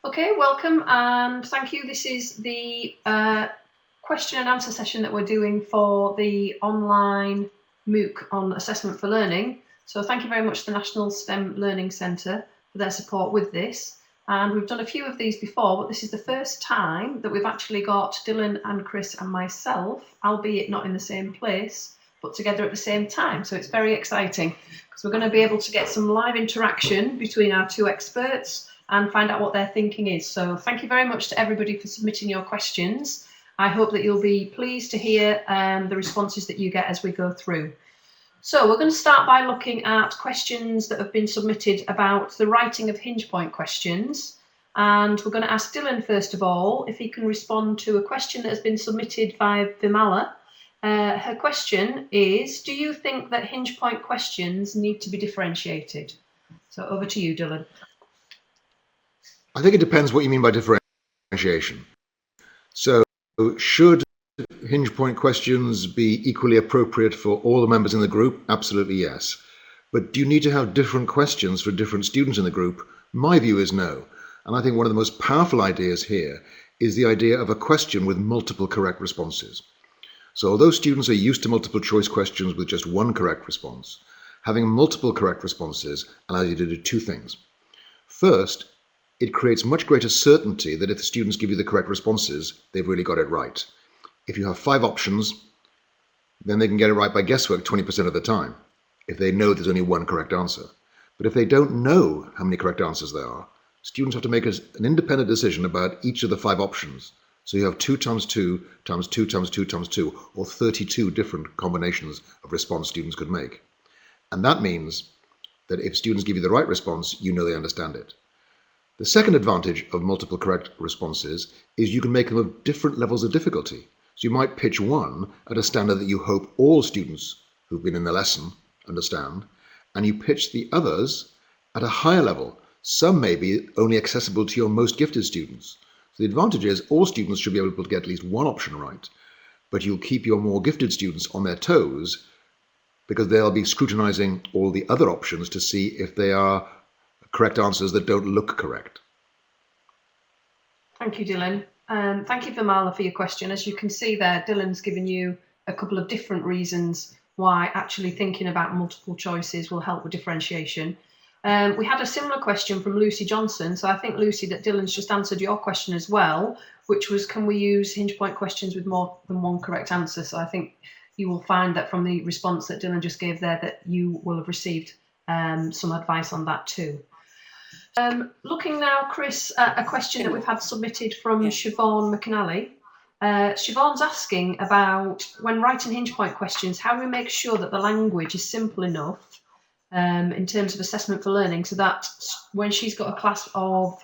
Okay, welcome and thank you. This is the question and answer session that we're doing for the online MOOC on assessment for learning. So thank you very much to the National STEM Learning Centre for their support with this. And we've done a few of these before, but this is the first time that we've actually got Dylan and Chris and myself, albeit not in the same place, but together at the same time. So it's very exciting because we're going to be able to get some live interaction between our two experts and find out what their thinking is. So thank you very much to everybody for submitting your questions. I hope that you'll be pleased to hear the responses that you get as we go through. So we're going to start by looking at questions that have been submitted about the writing of hinge point questions. And we're going to ask Dylan, first of all, if he can respond to a question that has been submitted by Vimala. Her question is, do you think that hinge point questions need to be differentiated? So over to you, Dylan. I think it depends what you mean by differentiation. So should hinge point questions be equally appropriate for all the members in the group? Absolutely yes. But do you need to have different questions for different students in the group? My view is no. And I think one of the most powerful ideas here is the idea of a question with multiple correct responses. So although students are used to multiple choice questions with just one correct response, having multiple correct responses allows you to do two things. First, it creates much greater certainty that if the students give you the correct responses, they've really got it right. If you have 5 options, then they can get it right by guesswork 20% of the time, if they know there's only one correct answer. But if they don't know how many correct answers there are, students have to make an independent decision about each of the 5 options. So you have 2 times 2 times 2 times 2 times 2, or 32 different combinations of response students could make. And that means that if students give you the right response, you know they understand it. The second advantage of multiple correct responses is you can make them of different levels of difficulty. So you might pitch one at a standard that you hope all students who've been in the lesson understand, and you pitch the others at a higher level. Some may be only accessible to your most gifted students. So the advantage is all students should be able to get at least one option right, but you'll keep your more gifted students on their toes because they'll be scrutinizing all the other options to see if they are correct answers that don't look correct. Thank you, Dylan. Thank you, Vimala, for your question. As you can see there, Dylan's given you a couple of different reasons why actually thinking about multiple choices will help with differentiation. We had a similar question from Lucy Johnson. So I think, Lucy, that Dylan's just answered your question as well, which was, can we use hinge point questions with more than one correct answer? So I think you will find that from the response that Dylan just gave there that you will have received some advice on that too. Looking now, Chris, at a question that we've had submitted from Siobhan McNally. Siobhan's asking about, when writing hinge point questions, how do we make sure that the language is simple enough in terms of assessment for learning, so that when she's got a class of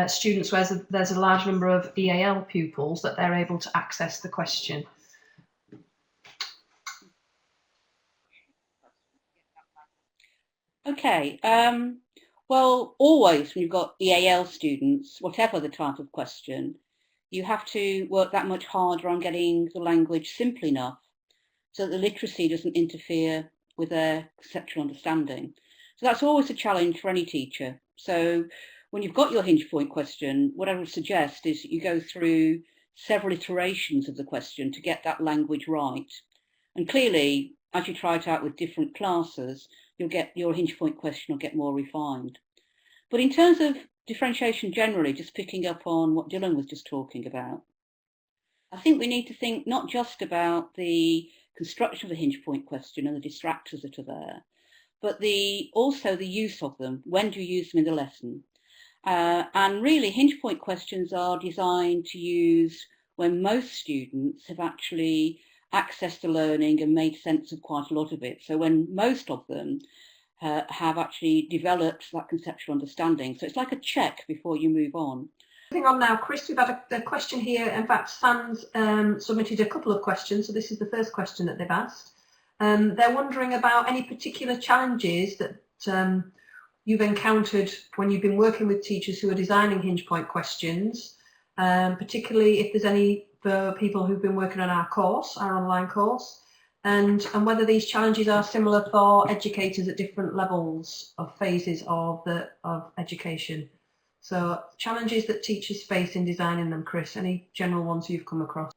students where there's a large number of EAL pupils, that they're able to access the question? Okay. Well, always when you've got EAL students, whatever the type of question, you have to work that much harder on getting the language simple enough so that the literacy doesn't interfere with their conceptual understanding. So that's always a challenge for any teacher. So when you've got your hinge point question, what I would suggest is you go through several iterations of the question to get that language right. And clearly, as you try it out with different classes, you'll get your hinge point question will get more refined. But in terms of differentiation generally, just picking up on what Dylan was just talking about, I think we need to think not just about the construction of the hinge point question and the distractors that are there, but also the use of them. When do you use them in the lesson? And really, hinge point questions are designed to use when most students have actually accessed the learning and made sense of quite a lot of it. So when most of them have actually developed that conceptual understanding. So it's like a check before you move on. Moving on now, Chris, we've had a question here. In fact, Sam's submitted a couple of questions, so this is the first question that they've asked. They're wondering about any particular challenges that you've encountered when you've been working with teachers who are designing hinge point questions, particularly if there's any for people who've been working on our course, our online course, and whether these challenges are similar for educators at different levels of phases of education. So challenges that teachers face in designing them, Chris, any general ones you've come across?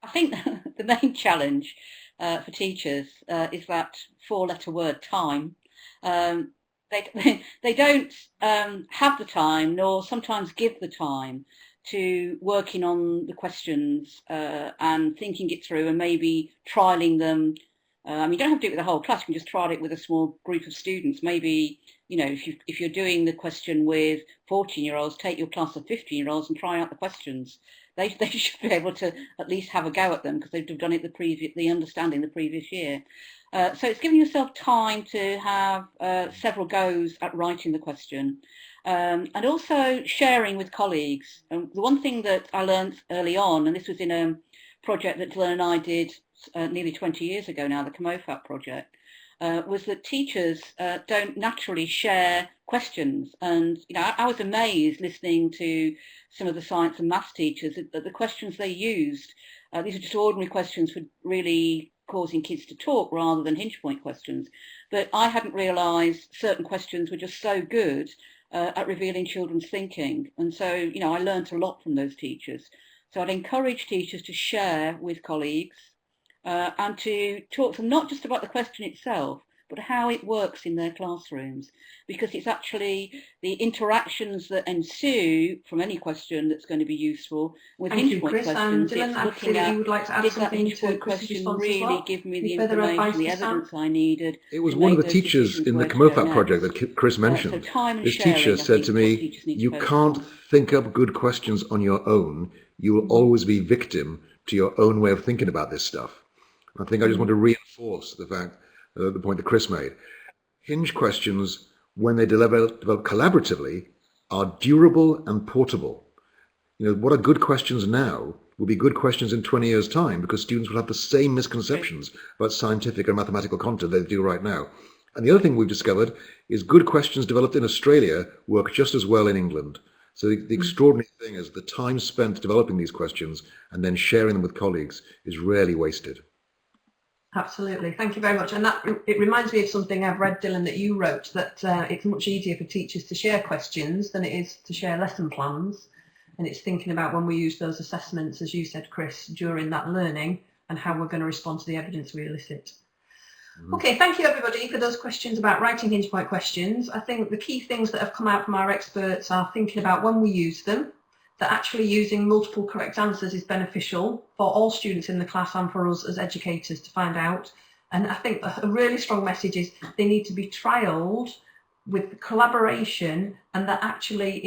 I think the main challenge for teachers is that four-letter word, time. They don't have the time, nor sometimes give the time to working on the questions and thinking it through and maybe trialing them. I mean, you don't have to do it with the whole class. You can just trial it with a small group of students. Maybe, you know, if you're doing the question with 14-year-olds, take your class of 15-year-olds and try out the questions. They should be able to at least have a go at them because they've done it the understanding the previous year. So it's giving yourself time to have several goes at writing the question. And also sharing with colleagues. The one thing that I learned early on, and this was in a project that Dylan and I did nearly 20 years ago now, the COMOFAT project, was that teachers don't naturally share questions. And you know, I was amazed listening to some of the science and maths teachers that the questions they used, these are just ordinary questions for really causing kids to talk rather than hinge point questions. But I hadn't realised certain questions were just so good at revealing children's thinking. And so, you know, I learned a lot from those teachers. So I'd encourage teachers to share with colleagues and to talk to them not just about the question itself, but how it works in their classrooms, because it's actually the interactions that ensue from any question that's going to be useful. With hinge point questions, Dylan, it's looking at, you would like to add did that something hinge point question really give me the information, the evidence I needed? It was one of the teachers in the COMOFAT project that Chris mentioned. This teacher said to me, you can't think up good questions on your own. You will always be victim to your own way of thinking about this stuff. I think I just want to reinforce the fact, the point that Chris made. Hinge questions, when they develop collaboratively, are durable and portable. You know, what are good questions now will be good questions in 20 years' time, because students will have the same misconceptions about scientific and mathematical content they do right now. And the other thing we've discovered is good questions developed in Australia work just as well in England. So the extraordinary thing is the time spent developing these questions and then sharing them with colleagues is rarely wasted. Absolutely, thank you very much. And that it reminds me of something I've read, Dylan, that you wrote, that it's much easier for teachers to share questions than it is to share lesson plans. And it's thinking about when we use those assessments, as you said, Chris, during that learning and how we're going to respond to the evidence we elicit. Okay, thank you everybody for those questions about writing hinge point questions. I think the key things that have come out from our experts are thinking about when we use them, that actually using multiple correct answers is beneficial for all students in the class and for us as educators to find out. And I think a really strong message is they need to be trialled with collaboration, and that actually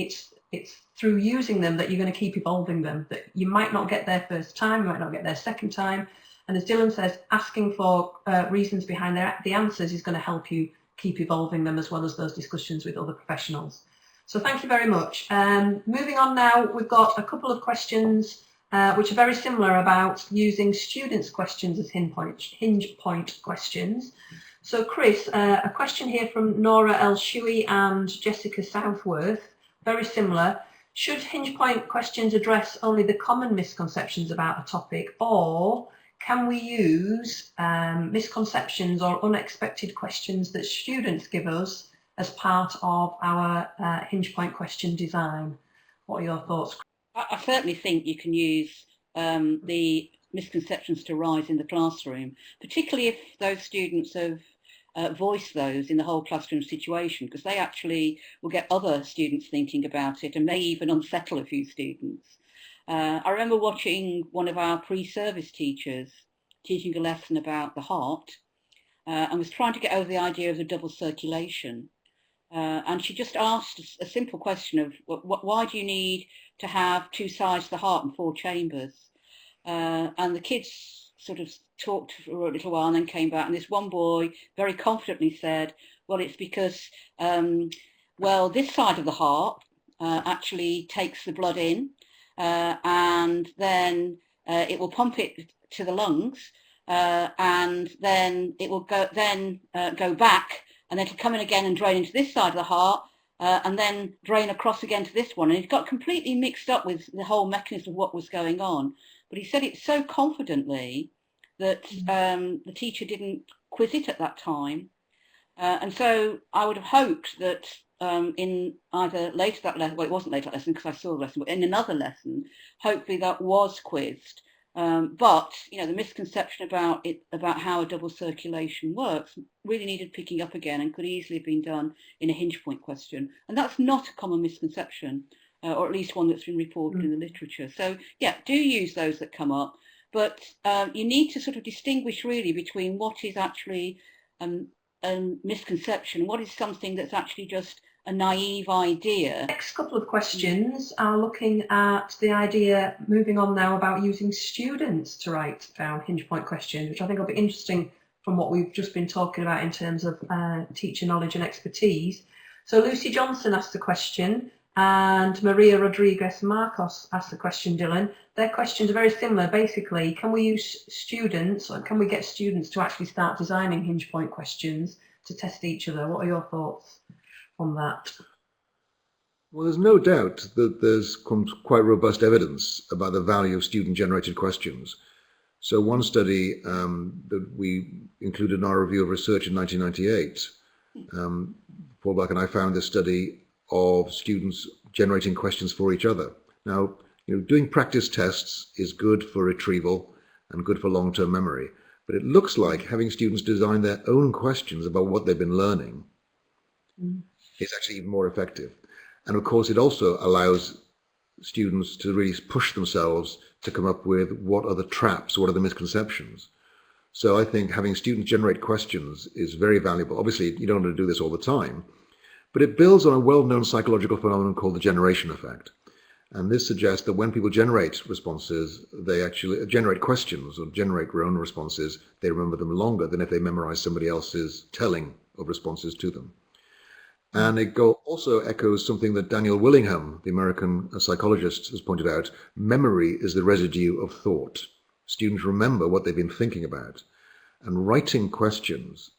it's through using them that you're going to keep evolving them, that you might not get there first time, you might not get there second time. And as Dylan says, asking for reasons behind the answers is going to help you keep evolving them, as well as those discussions with other professionals. So thank you very much. Moving on now, we've got a couple of questions which are very similar about using students' questions as hinge point questions. So Chris, a question here from Nora L. Shuey and Jessica Southworth, very similar. Should hinge point questions address only the common misconceptions about a topic, or can we use misconceptions or unexpected questions that students give us as part of our hinge point question design? What are your thoughts? I certainly think you can use the misconceptions to arise in the classroom, particularly if those students have voiced those in the whole classroom situation, because they actually will get other students thinking about it and may even unsettle a few students. I remember watching one of our pre-service teachers teaching a lesson about the heart and was trying to get over the idea of the double circulation. And she just asked a simple question of why do you need to have two sides to the heart and four chambers? And the kids sort of talked for a little while and then came back, and this one boy very confidently said, well, it's because, well, this side of the heart actually takes the blood in and then it will pump it to the lungs and then it will go back, and then it'll come in again and drain into this side of the heart and then drain across again to this one. And it got completely mixed up with the whole mechanism of what was going on. But he said it so confidently that the teacher didn't quiz it at that time. And so I would have hoped that in either later that lesson, well, it wasn't later that lesson because I saw the lesson, but in another lesson, hopefully that was quizzed. But the misconception about how a double circulation works really needed picking up again and could easily have been done in a hinge point question. And that's not a common misconception, or at least one that's been reported in the literature. So yeah, do use those that come up, but you need to sort of distinguish really between what is actually a misconception, what is something that's actually just a naive idea. Next couple of questions are looking at the idea, moving on now, about using students to write down hinge point questions, which I think will be interesting from what we've just been talking about in terms of teacher knowledge and expertise. So Lucy Johnson asked the question and Maria Rodriguez Marcos asked the question, Dylan. Their questions are very similar. Basically, can we use students, or can we get students to actually start designing hinge point questions to test each other? What are your thoughts on that? Well, there's no doubt that there's quite robust evidence about the value of student-generated questions. So one study that we included in our review of research in 1998, Paul Black and I found this study of students generating questions for each other. Now, doing practice tests is good for retrieval and good for long-term memory, but it looks like having students design their own questions about what they've been learning is actually even more effective. And of course, it also allows students to really push themselves to come up with what are the traps, what are the misconceptions. So I think having students generate questions is very valuable. Obviously, you don't want to do this all the time, but it builds on a well-known psychological phenomenon called the generation effect. And this suggests that when people generate responses, they actually generate questions or generate their own responses, they remember them longer than if they memorize somebody else's telling of responses to them. And it also echoes something that Daniel Willingham, the American psychologist, has pointed out. Memory is the residue of thought. Students remember what they've been thinking about. And writing questions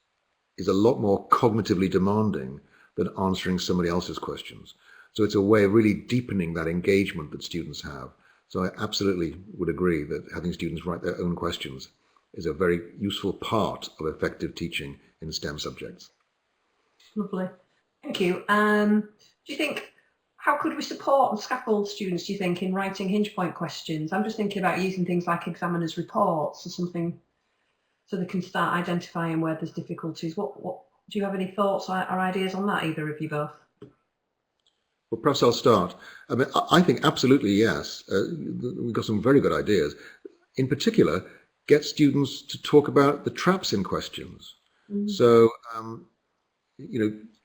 is a lot more cognitively demanding than answering somebody else's questions. So it's a way of really deepening that engagement that students have. So I absolutely would agree that having students write their own questions is a very useful part of effective teaching in STEM subjects. Lovely. Thank you. Do you think, how could we support and scaffold students, do you think, in writing hinge point questions? I'm just thinking about using things like examiners' reports or something so they can start identifying where there's difficulties. What do you have any thoughts or ideas on that, either of you both? Well, perhaps I'll start. I mean, I think absolutely yes. We've got some very good ideas. In particular, get students to talk about the traps in questions. So,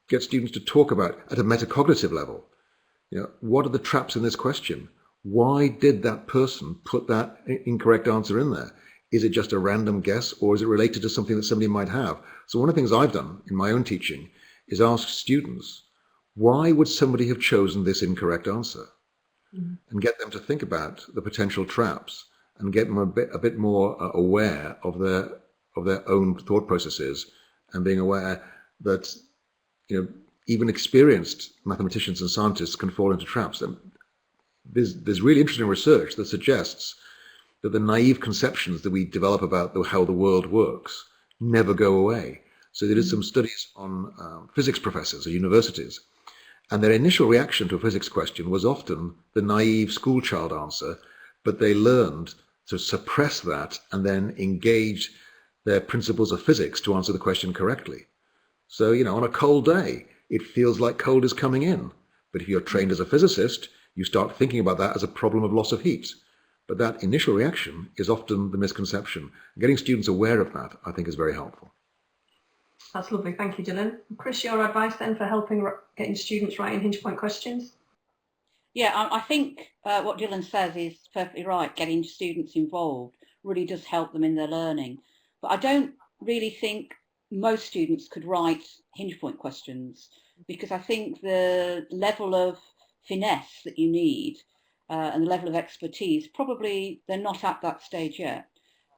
get students to talk about at a metacognitive level, what are the traps in this question? Why did that person put that incorrect answer in there? Is it just a random guess, or is it related to something that somebody might have? So one of the things I've done in my own teaching is ask students, why would somebody have chosen this incorrect answer? And get them to think about the potential traps and get them a bit more aware of their own thought processes, and being aware that even experienced mathematicians and scientists can fall into traps. And there's really interesting research that suggests that the naive conceptions that we develop about how the world works never go away. So they did some studies on physics professors at universities, and their initial reaction to a physics question was often the naive schoolchild answer, but they learned to suppress that and then engage their principles of physics to answer the question correctly. So, on a cold day, it feels like cold is coming in. But if you're trained as a physicist, you start thinking about that as a problem of loss of heat. But that initial reaction is often the misconception. Getting students aware of that, I think, is very helpful. That's lovely. Thank you, Dylan. Chris, your advice then for helping getting students writing hinge point questions? Yeah, I think what Dylan says is perfectly right. Getting students involved really does help them in their learning. But I don't really think most students could write hinge point questions, because I think the level of finesse that you need and the level of expertise, probably they're not at that stage yet.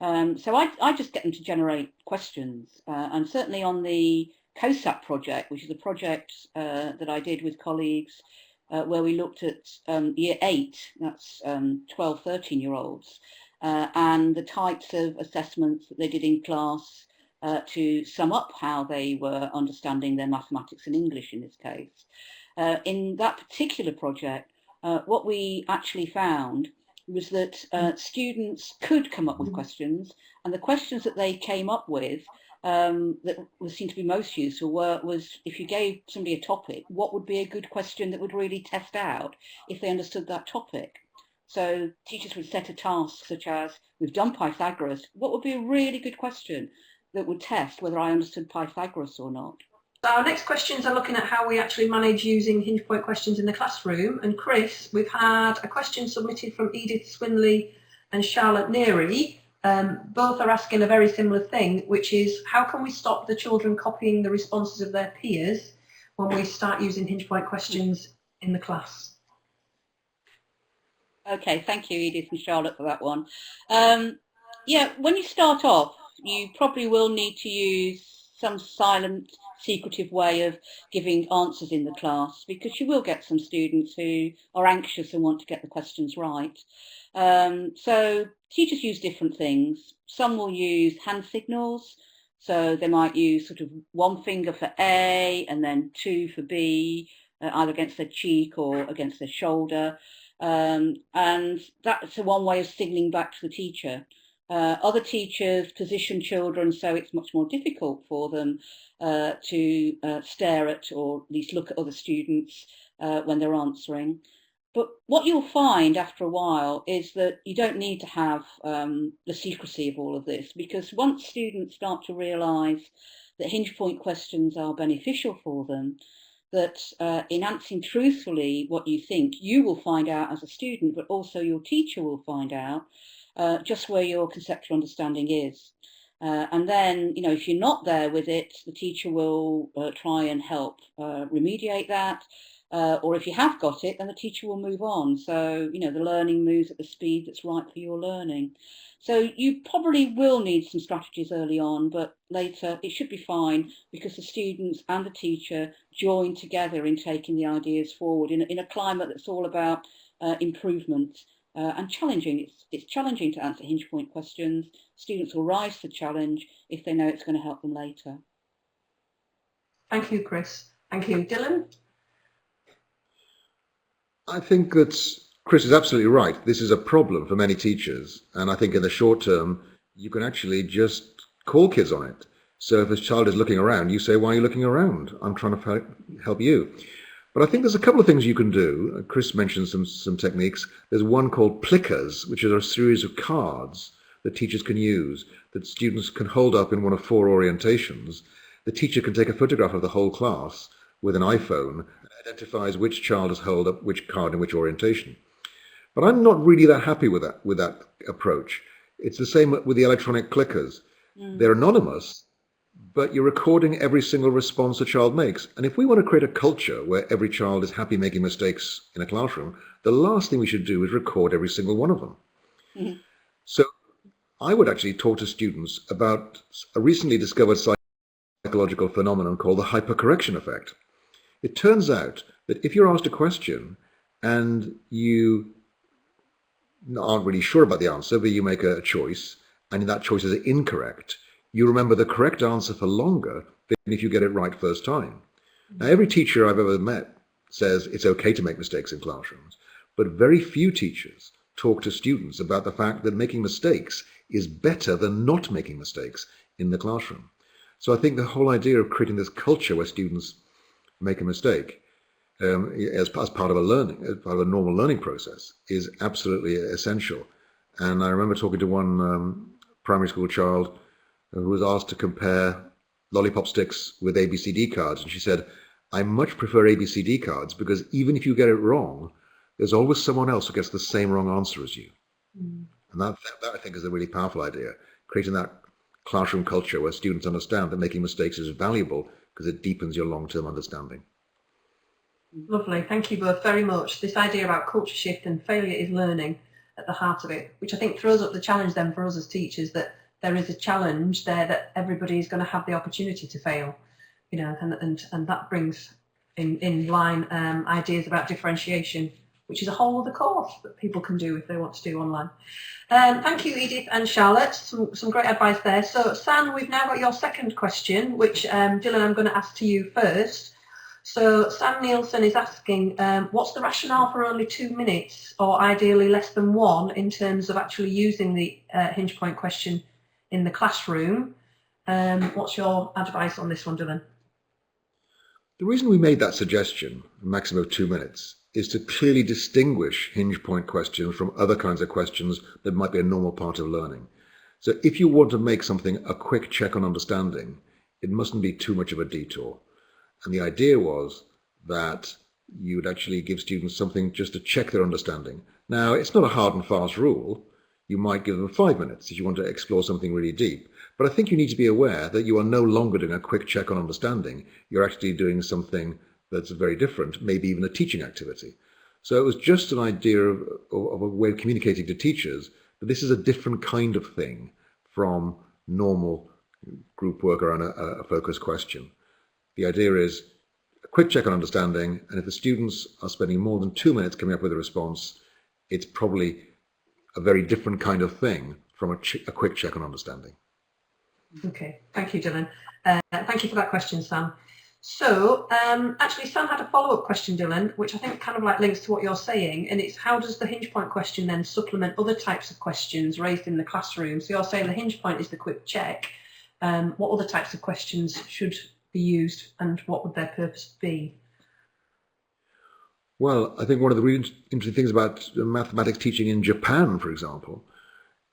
So I just get them to generate questions, and certainly on the COSAP project, which is a project that I did with colleagues where we looked at year 8, that's 12, 13-year-olds, and the types of assessments that they did in class, to sum up how they were understanding their mathematics and English in this case. In that particular project, what we actually found was that students could come up with questions, and the questions that they came up with that seemed to be most useful was if you gave somebody a topic, what would be a good question that would really test out if they understood that topic. So teachers would set a task such as, we've done Pythagoras, what would be a really good question that would test whether I understood Pythagoras or not? So our next questions are looking at how we actually manage using hinge point questions in the classroom. And Chris, we've had a question submitted from Edith Swinley and Charlotte Neary. Both are asking a very similar thing, which is how can we stop the children copying the responses of their peers when we start using hinge point questions in the class? Okay, thank you, Edith and Charlotte, for that one. Yeah, when you start off, you probably will need to use some silent, secretive way of giving answers in the class, because you will get some students who are anxious and want to get the questions right. So teachers use different things. Some will use hand signals. So they might use sort of one finger for A and then two for B, either against their cheek or against their shoulder. And that's one way of signalling back to the teacher. Other teachers position children so it's much more difficult for them to stare at or at least look at other students when they're answering. But what you'll find after a while is that you don't need to have the secrecy of all of this, because once students start to realise that hinge point questions are beneficial for them, that in answering truthfully what you think, you will find out as a student, but also your teacher will find out just where your conceptual understanding is. And then, you know, if you're not there with it, the teacher will try and help remediate that. Or if you have got it, then the teacher will move on. So, you know, the learning moves at the speed that's right for your learning. So you probably will need some strategies early on, but later it should be fine because the students and the teacher join together in taking the ideas forward in a climate that's all about improvement and challenging. It's challenging to answer hinge point questions. Students will rise to the challenge if they know it's going to help them later. Thank you, Chris. Thank you. Dylan? I think that Chris is absolutely right. This is a problem for many teachers. And I think in the short term, you can actually just call kids on it. So if a child is looking around, you say, why are you looking around? I'm trying to help you. But I think there's a couple of things you can do. Chris mentioned some techniques. There's one called plickers, which are a series of cards that teachers can use, that students can hold up in one of 4 orientations. The teacher can take a photograph of the whole class with an iPhone, identifies which child has held up which card in which orientation. But I'm not really that happy with that approach. It's the same with the electronic clickers. They're anonymous, but you're recording every single response a child makes. And if we want to create a culture where every child is happy making mistakes in a classroom, the last thing we should do is record every single one of them. So I would actually talk to students about a recently discovered psychological phenomenon called the hypercorrection effect. It turns out that if you're asked a question and you aren't really sure about the answer, but you make a choice, and that choice is incorrect, you remember the correct answer for longer than if you get it right first time. Now, every teacher I've ever met says it's okay to make mistakes in classrooms, but very few teachers talk to students about the fact that making mistakes is better than not making mistakes in the classroom. So I think the whole idea of creating this culture where students make a mistake as part of a normal learning process is absolutely essential. And I remember talking to one primary school child who was asked to compare lollipop sticks with ABCD cards, and she said, I much prefer ABCD cards because even if you get it wrong, there's always someone else who gets the same wrong answer as you. And that I think is a really powerful idea, creating that classroom culture where students understand that making mistakes is valuable because it deepens your long-term understanding. Lovely, thank you both very much. This idea about culture shift and failure is learning at the heart of it, which I think throws up the challenge then for us as teachers, that there is a challenge there that everybody is going to have the opportunity to fail, you know, and that brings in line ideas about differentiation which is a whole other course that people can do if they want to do online. Thank you, Edith and Charlotte. Some great advice there. So, San, we've now got your second question, which Dylan, I'm going to ask to you first. So, Sam Nielsen is asking, what's the rationale for only 2 minutes, or ideally less than 1, in terms of actually using the hinge point question in the classroom? What's your advice on this one, Dylan? The reason we made that suggestion, a maximum of 2 minutes, is to clearly distinguish hinge point questions from other kinds of questions that might be a normal part of learning. So if you want to make something a quick check on understanding, it mustn't be too much of a detour. And the idea was that you would actually give students something just to check their understanding. Now, it's not a hard and fast rule. You might give them 5 minutes if you want to explore something really deep. But I think you need to be aware that you are no longer doing a quick check on understanding. You're actually doing something that's very different, maybe even a teaching activity. So it was just an idea of a way of communicating to teachers, but this is a different kind of thing from normal group work around a focused question. The idea is a quick check on understanding, and if the students are spending more than 2 minutes coming up with a response, it's probably a very different kind of thing from a quick check on understanding. Okay, thank you, Dylan. Thank you for that question, Sam. So, actually, Sam had a follow-up question, Dylan, which I think kind of like links to what you're saying, and it's how does the hinge point question then supplement other types of questions raised in the classroom? So you're saying the hinge point is the quick check. What other types of questions should be used, and what would their purpose be? Well, I think one of the really interesting things about mathematics teaching in Japan, for example,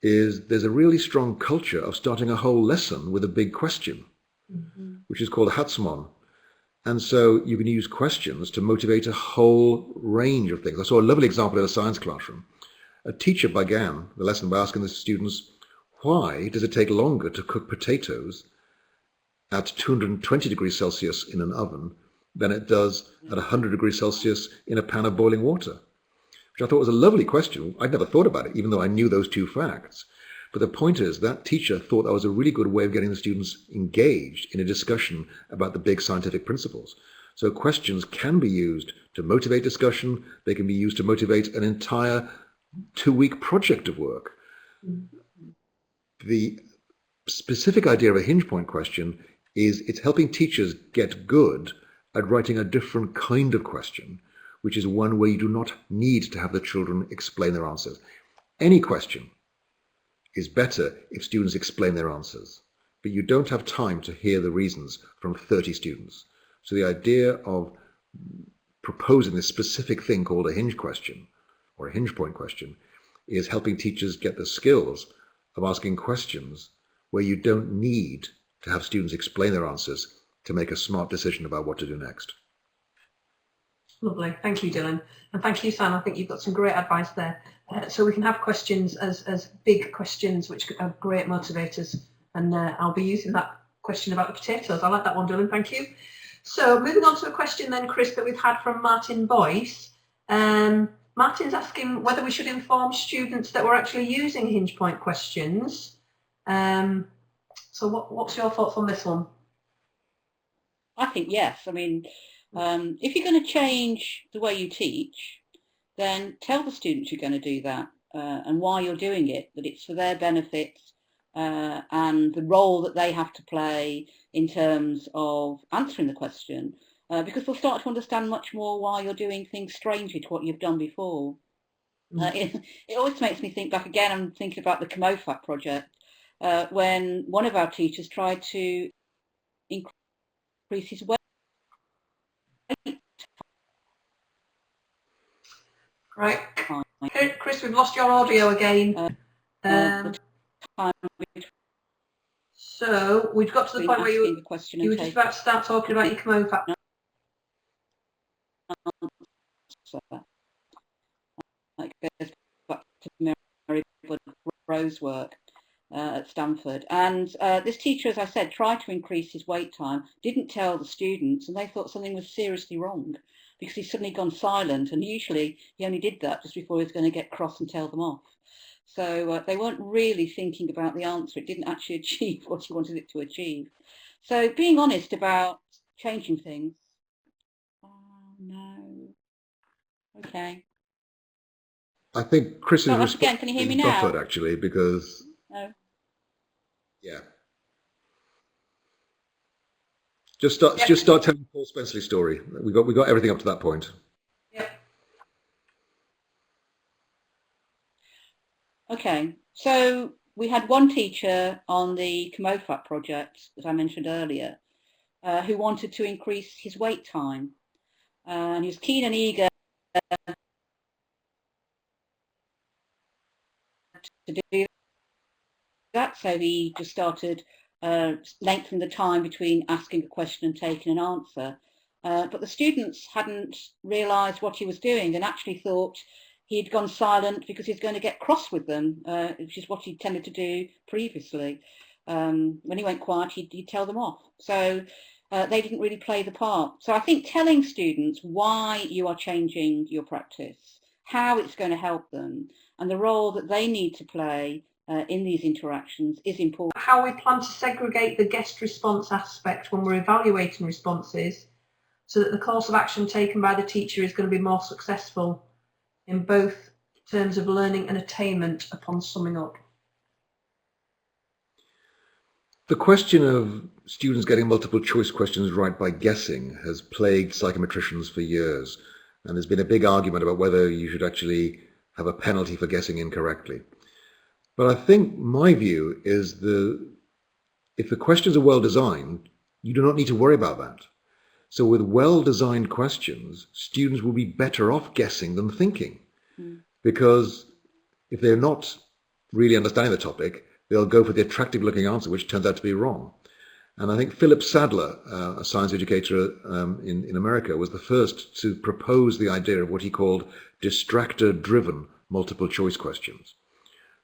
is there's a really strong culture of starting a whole lesson with a big question, which is called Hatsumon. And so you can use questions to motivate a whole range of things. I saw a lovely example in a science classroom. A teacher began the lesson by asking the students, why does it take longer to cook potatoes at 220 degrees Celsius in an oven than it does at 100 degrees Celsius in a pan of boiling water? Which I thought was a lovely question. I'd never thought about it, even though I knew those two facts. But the point is that teacher thought that was a really good way of getting the students engaged in a discussion about the big scientific principles. So questions can be used to motivate discussion. They can be used to motivate an entire 2-week project of work. The specific idea of a hinge point question is it's helping teachers get good at writing a different kind of question, which is one where you do not need to have the children explain their answers. Any question is better if students explain their answers, but you don't have time to hear the reasons from 30 students. So the idea of proposing this specific thing called a hinge question or a hinge point question is helping teachers get the skills of asking questions where you don't need to have students explain their answers to make a smart decision about what to do next. Lovely, thank you, Dylan, and thank you, Sam. I think you've got some great advice there. So we can have questions as big questions, which are great motivators, and I'll be using that question about the potatoes. I like that one, Dylan, thank you. So moving on to a question then, Chris, that we've had from Martin Boyce. Martin's asking whether we should inform students that we're actually using hinge point questions. So what's your thoughts on this one? I think yes. I mean, if you're going to change the way you teach, then tell the students you're going to do that and why you're doing it, that it's for their benefit and the role that they have to play in terms of answering the question, because they'll start to understand much more why you're doing things strangely to what you've done before. It always makes me think back again. I'm thinking about the CMOFAT project when one of our teachers tried to increase his weight. Right, Chris, we've lost your audio again. So we've got to the point where you were just about to start talking about your CMOFAT. That goes back to Mary Rose work at Stanford. And this teacher, as I said, tried to increase his wait time, didn't tell the students, and they thought something was seriously wrong because he's suddenly gone silent, and usually he only did that just before he was going to get cross and tell them off. So they weren't really thinking about the answer. It didn't actually achieve what he wanted it to achieve. So being honest about changing things. Oh, no. Okay. I think Chris's Oh, response again, can you hear me is now? buffered actually, because No. yeah. Just start telling Paul Spenceley's story. We got everything up to that point. Yep. Okay, so we had one teacher on the COMOFAT project that I mentioned earlier who wanted to increase his wait time. And he was keen and eager to do that, so he just started lengthening the time between asking a question and taking an answer. But the students hadn't realised what he was doing and actually thought he'd gone silent because he's going to get cross with them, which is what he tended to do previously. When he went quiet, he'd tell them off. So they didn't really play the part. So I think telling students why you are changing your practice, how it's going to help them, and the role that they need to play in these interactions is important. How we plan to segregate the guest response aspect when we're evaluating responses so that the course of action taken by the teacher is going to be more successful in both terms of learning and attainment upon summing up. The question of students getting multiple choice questions right by guessing has plagued psychometricians for years, and there's been a big argument about whether you should actually have a penalty for guessing incorrectly. But I think my view is if the questions are well designed, you do not need to worry about that. So with well-designed questions, students will be better off guessing than thinking, because if they're not really understanding the topic, they'll go for the attractive-looking answer, which turns out to be wrong. And I think Philip Sadler, a science educator in America, was the first to propose the idea of what he called distractor-driven multiple-choice questions.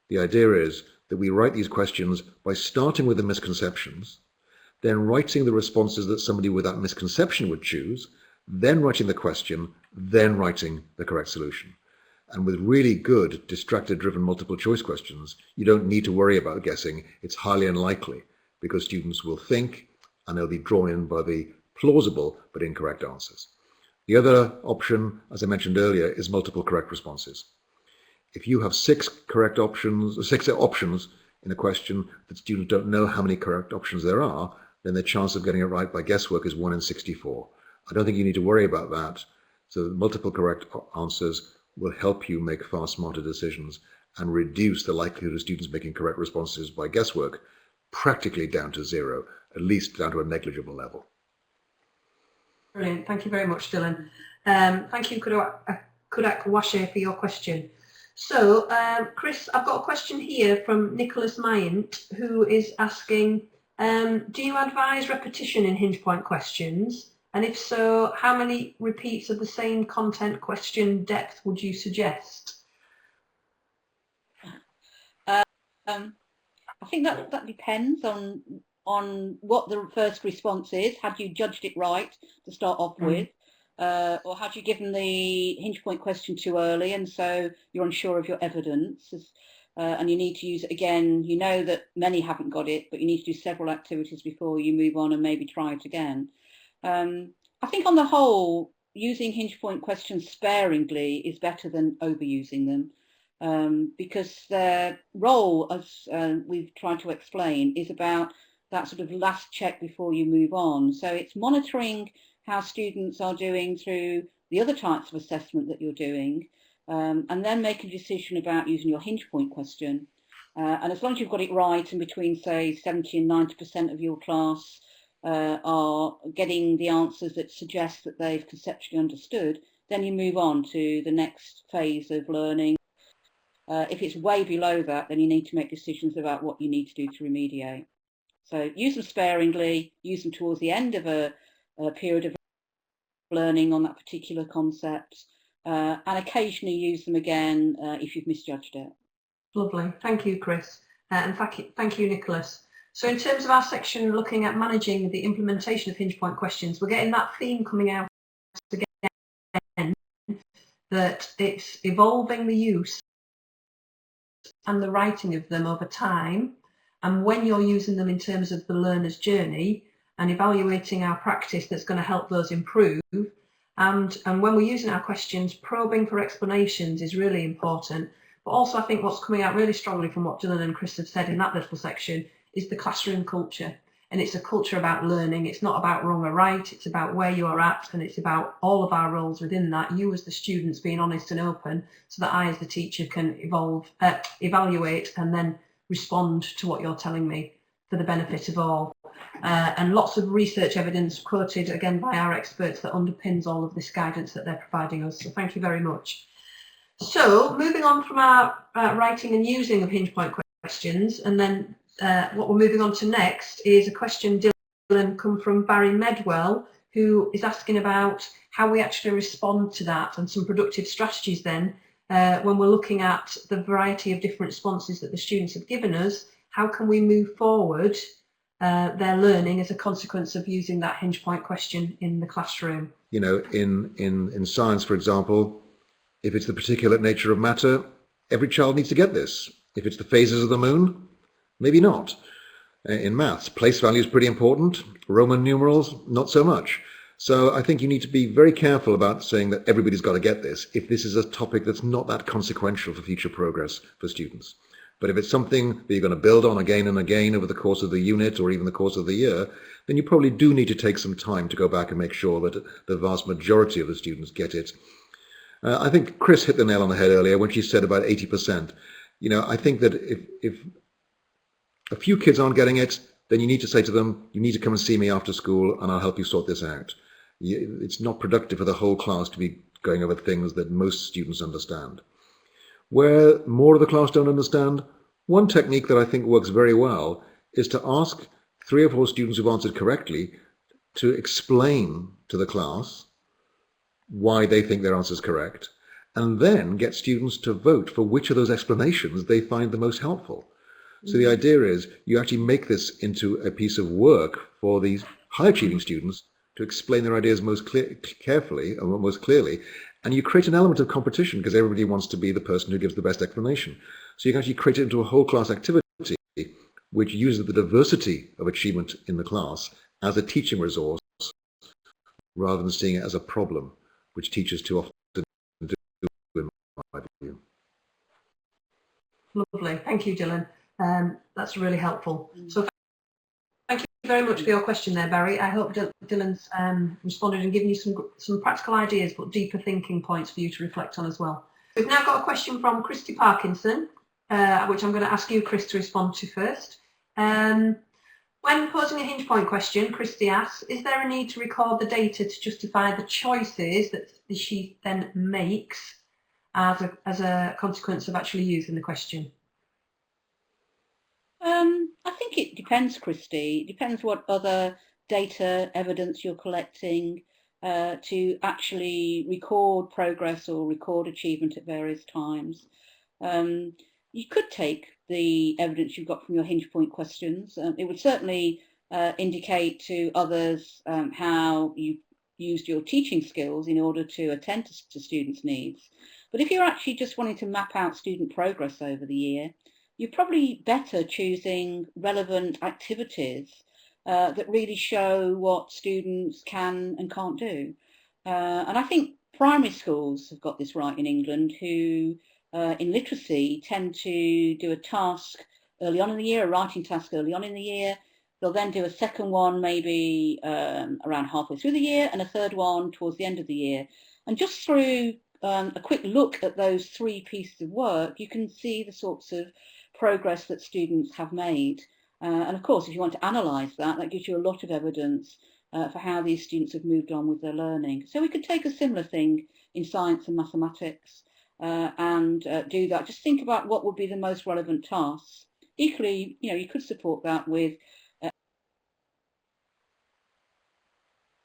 The idea is that we write these questions by starting with the misconceptions, then writing the responses that somebody with that misconception would choose, then writing the question, then writing the correct solution. And with really good distractor-driven multiple choice questions, you don't need to worry about guessing. It's highly unlikely because students will think and they'll be drawn in by the plausible but incorrect answers. The other option, as I mentioned earlier, is multiple correct responses. If you have six options in a question that students don't know how many correct options there are, then the chance of getting it right by guesswork is 1 in 64. I don't think you need to worry about that. So multiple correct answers will help you make far smarter decisions and reduce the likelihood of students making correct responses by guesswork practically down to zero, at least down to a negligible level. Brilliant. Thank you very much, Dylan. Thank you, Kudak Washe, for your question. So, Chris, I've got a question here from Nicholas Myant, who is asking, do you advise repetition in hinge point questions? And if so, how many repeats of the same content question depth would you suggest? I think that depends on what the first response is. Had you judged it right to start off with? Or had you given the hinge point question too early and so you're unsure of your evidence and you need to use it again? You know that many haven't got it, but you need to do several activities before you move on and maybe try it again. I think on the whole, using hinge point questions sparingly is better than overusing them, because their role, as we've tried to explain, is about that sort of last check before you move on. So it's monitoring how students are doing through the other types of assessment that you're doing, and then make a decision about using your hinge point question. And as long as you've got it right, and between, say, 70 and 90% of your class are getting the answers that suggest that they've conceptually understood, then you move on to the next phase of learning. If it's way below that, then you need to make decisions about what you need to do to remediate. So use them sparingly, use them towards the end of a period of learning on that particular concept, and occasionally use them again if you've misjudged it. Lovely. Thank you, Chris. And thank you, Nicholas. So in terms of our section looking at managing the implementation of hinge point questions, we're getting that theme coming out again, that it's evolving the use and the writing of them over time, and when you're using them in terms of the learner's journey and evaluating our practice that's going to help those improve, And when we're using our questions, probing for explanations is really important. But also I think what's coming out really strongly from what Dylan and Chris have said in that little section is the classroom culture. And it's a culture about learning. It's not about wrong or right. It's about where you are at, and it's about all of our roles within that. You as the students being honest and open, so that I as the teacher can evaluate and then respond to what you're telling me for the benefit of all. And lots of research evidence quoted again by our experts that underpins all of this guidance that they're providing us. So thank you very much. So moving on from our writing and using of hinge point questions, and then what we're moving on to next is a question, Dylan, come from Barry Medwell, who is asking about how we actually respond to that and some productive strategies then when we're looking at the variety of different responses that the students have given us. How can we move forward their learning as a consequence of using that hinge point question in the classroom? You know, in science, for example, if it's the particulate nature of matter, every child needs to get this. If it's the phases of the moon, maybe not. In maths, place value is pretty important. Roman numerals, not so much. So I think you need to be very careful about saying that everybody's got to get this if this is a topic that's not that consequential for future progress for students. But if it's something that you're going to build on again and again over the course of the unit or even the course of the year, then you probably do need to take some time to go back and make sure that the vast majority of the students get it. I think Chris hit the nail on the head earlier when she said about 80%. You know, I think that if a few kids aren't getting it, then you need to say to them, you need to come and see me after school and I'll help you sort this out. It's not productive for the whole class to be going over things that most students understand. Where more of the class don't understand, one technique that I think works very well is to ask 3 or 4 students who've answered correctly to explain to the class why they think their answer is correct, and then get students to vote for which of those explanations they find the most helpful. So the idea is you actually make this into a piece of work for these high achieving students to explain their ideas most carefully and most clearly, and you create an element of competition because everybody wants to be the person who gives the best explanation. So you can actually create it into a whole class activity which uses the diversity of achievement in the class as a teaching resource rather than seeing it as a problem, which teachers too often do, in my view. Lovely, thank you, Dylan. That's really helpful. So thank you very much for your question there, Barry. I hope Dylan's responded and given you some practical ideas, but deeper thinking points for you to reflect on as well. We've now got a question from Christy Parkinson, which I'm going to ask you, Chris, to respond to first. When posing a hinge point question, Christy asks, is there a need to record the data to justify the choices that she then makes as a consequence of actually using the question? I think it depends, Christy. It depends what other data evidence you're collecting to actually record progress or record achievement at various times. You could take the evidence you've got from your hinge point questions. It would certainly indicate to others how you used your teaching skills in order to attend to students' needs. But if you're actually just wanting to map out student progress over the year, you're probably better choosing relevant activities that really show what students can and can't do. And I think primary schools have got this right in England, who in literacy tend to do a task early on in the year, a writing task early on in the year. They'll then do a second one maybe around halfway through the year and a third one towards the end of the year. And just through a quick look at those 3 pieces of work, you can see the sorts of progress that students have made. And of course, if you want to analyse that, that gives you a lot of evidence for how these students have moved on with their learning. So we could take a similar thing in science and mathematics and do that. Just think about what would be the most relevant tasks. Equally, you could support that with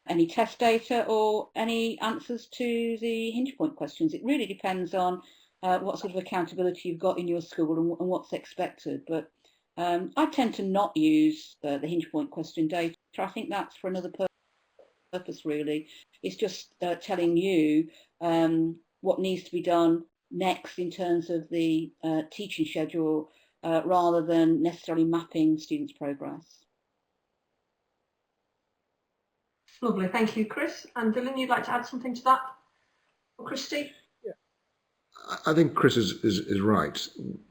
any test data or any answers to the hinge point questions. It really depends on what sort of accountability you've got in your school and what's expected. But I tend to not use the hinge point question data. I think that's for another purpose, really. It's just telling you what needs to be done next in terms of the teaching schedule rather than necessarily mapping students' progress. Lovely, thank you, Chris. And Dylan, you'd like to add something to that? Or Christy? I think Chris is right.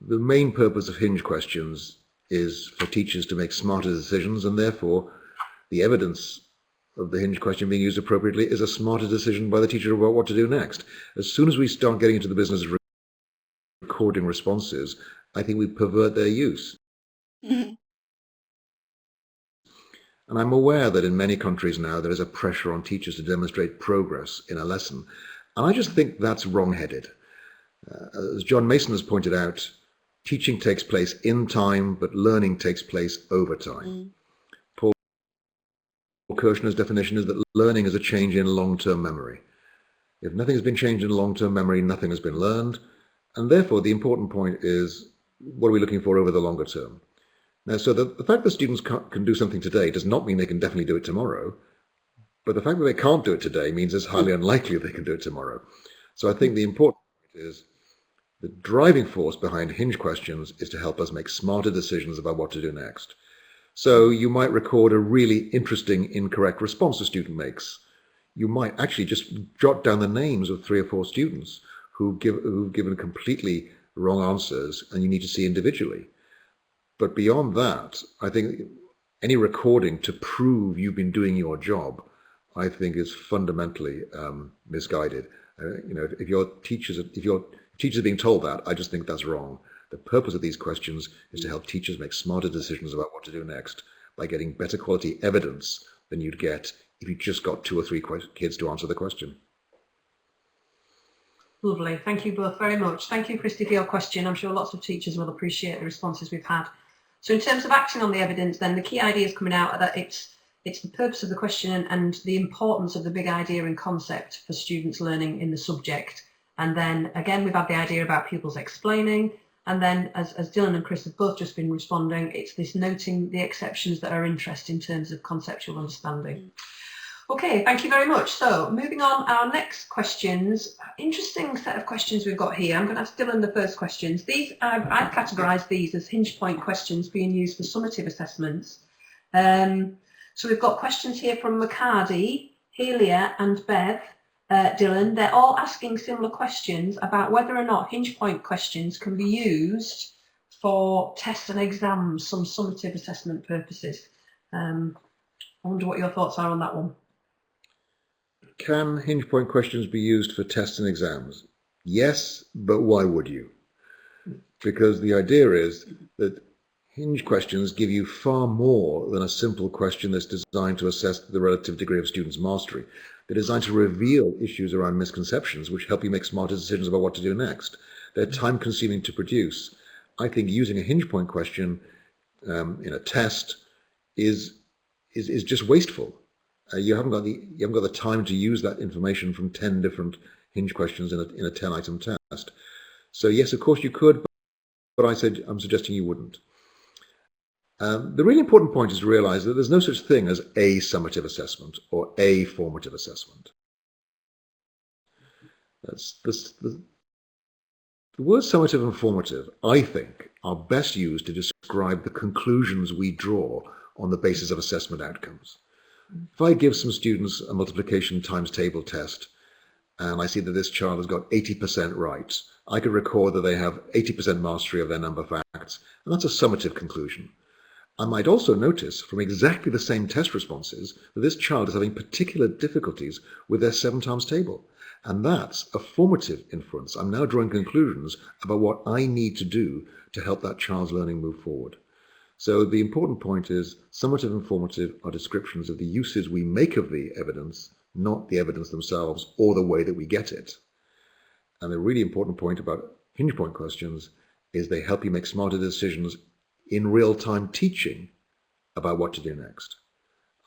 The main purpose of hinge questions is for teachers to make smarter decisions, and therefore the evidence of the hinge question being used appropriately is a smarter decision by the teacher about what to do next. As soon as we start getting into the business of recording responses, I think we pervert their use. And I'm aware that in many countries now there is a pressure on teachers to demonstrate progress in a lesson. And I just think that's wrong-headed. As John Mason has pointed out, teaching takes place in time, but learning takes place over time. Paul Kirshner's definition is that learning is a change in long-term memory. If nothing has been changed in long-term memory, nothing has been learned. And therefore, the important point is, what are we looking for over the longer term? Now, so the fact that students can do something today does not mean they can definitely do it tomorrow. But the fact that they can't do it today means it's highly unlikely they can do it tomorrow. So I think the important point is, the driving force behind hinge questions is to help us make smarter decisions about what to do next. So you might record a really interesting incorrect response a student makes. You might actually just jot down the names of 3 or 4 students who've given completely wrong answers, and you need to see individually. But beyond that, I think any recording to prove you've been doing your job, I think is fundamentally misguided. If your teachers are being told that, I just think that's wrong. The purpose of these questions is to help teachers make smarter decisions about what to do next by getting better quality evidence than you'd get if you just got 2 or 3 kids to answer the question. Lovely, thank you both very much. Thank you, Christy, for your question. I'm sure lots of teachers will appreciate the responses we've had. So in terms of acting on the evidence, then the key ideas coming out are that it's the purpose of the question and the importance of the big idea and concept for students learning in the subject. And then again, we've had the idea about pupils explaining. And then as Dylan and Chris have both just been responding, it's this noting the exceptions that are interest in terms of conceptual understanding. Okay, thank you very much. So moving on, our next questions, interesting set of questions we've got here. I'm going to ask Dylan the first questions. These, I've categorised these as hinge point questions being used for summative assessments. So we've got questions here from McCarty, Helia and Bev. Dylan, they're all asking similar questions about whether or not hinge point questions can be used for tests and exams, some summative assessment purposes. I wonder what your thoughts are on that one. Can hinge point questions be used for tests and exams? Yes, but why would you? Because the idea is that hinge questions give you far more than a simple question that's designed to assess the relative degree of students' mastery. They're designed to reveal issues around misconceptions, which help you make smarter decisions about what to do next. They're time-consuming to produce. I think using a hinge point question in a test is just wasteful. You haven't got the time to use that information from 10 different hinge questions in a 10-item test. So yes, of course you could, but I'm suggesting you wouldn't. The really important point is to realize that there's no such thing as a summative assessment or a formative assessment. The words summative and formative, I think, are best used to describe the conclusions we draw on the basis of assessment outcomes. If I give some students a multiplication times table test and I see that this child has got 80% right, I could record that they have 80% mastery of their number facts, and that's a summative conclusion. I might also notice from exactly the same test responses that this child is having particular difficulties with their 7 times table. And that's a formative inference. I'm now drawing conclusions about what I need to do to help that child's learning move forward. So the important point is summative and formative are descriptions of the uses we make of the evidence, not the evidence themselves or the way that we get it. And the really important point about hinge point questions is they help you make smarter decisions in real-time teaching about what to do next.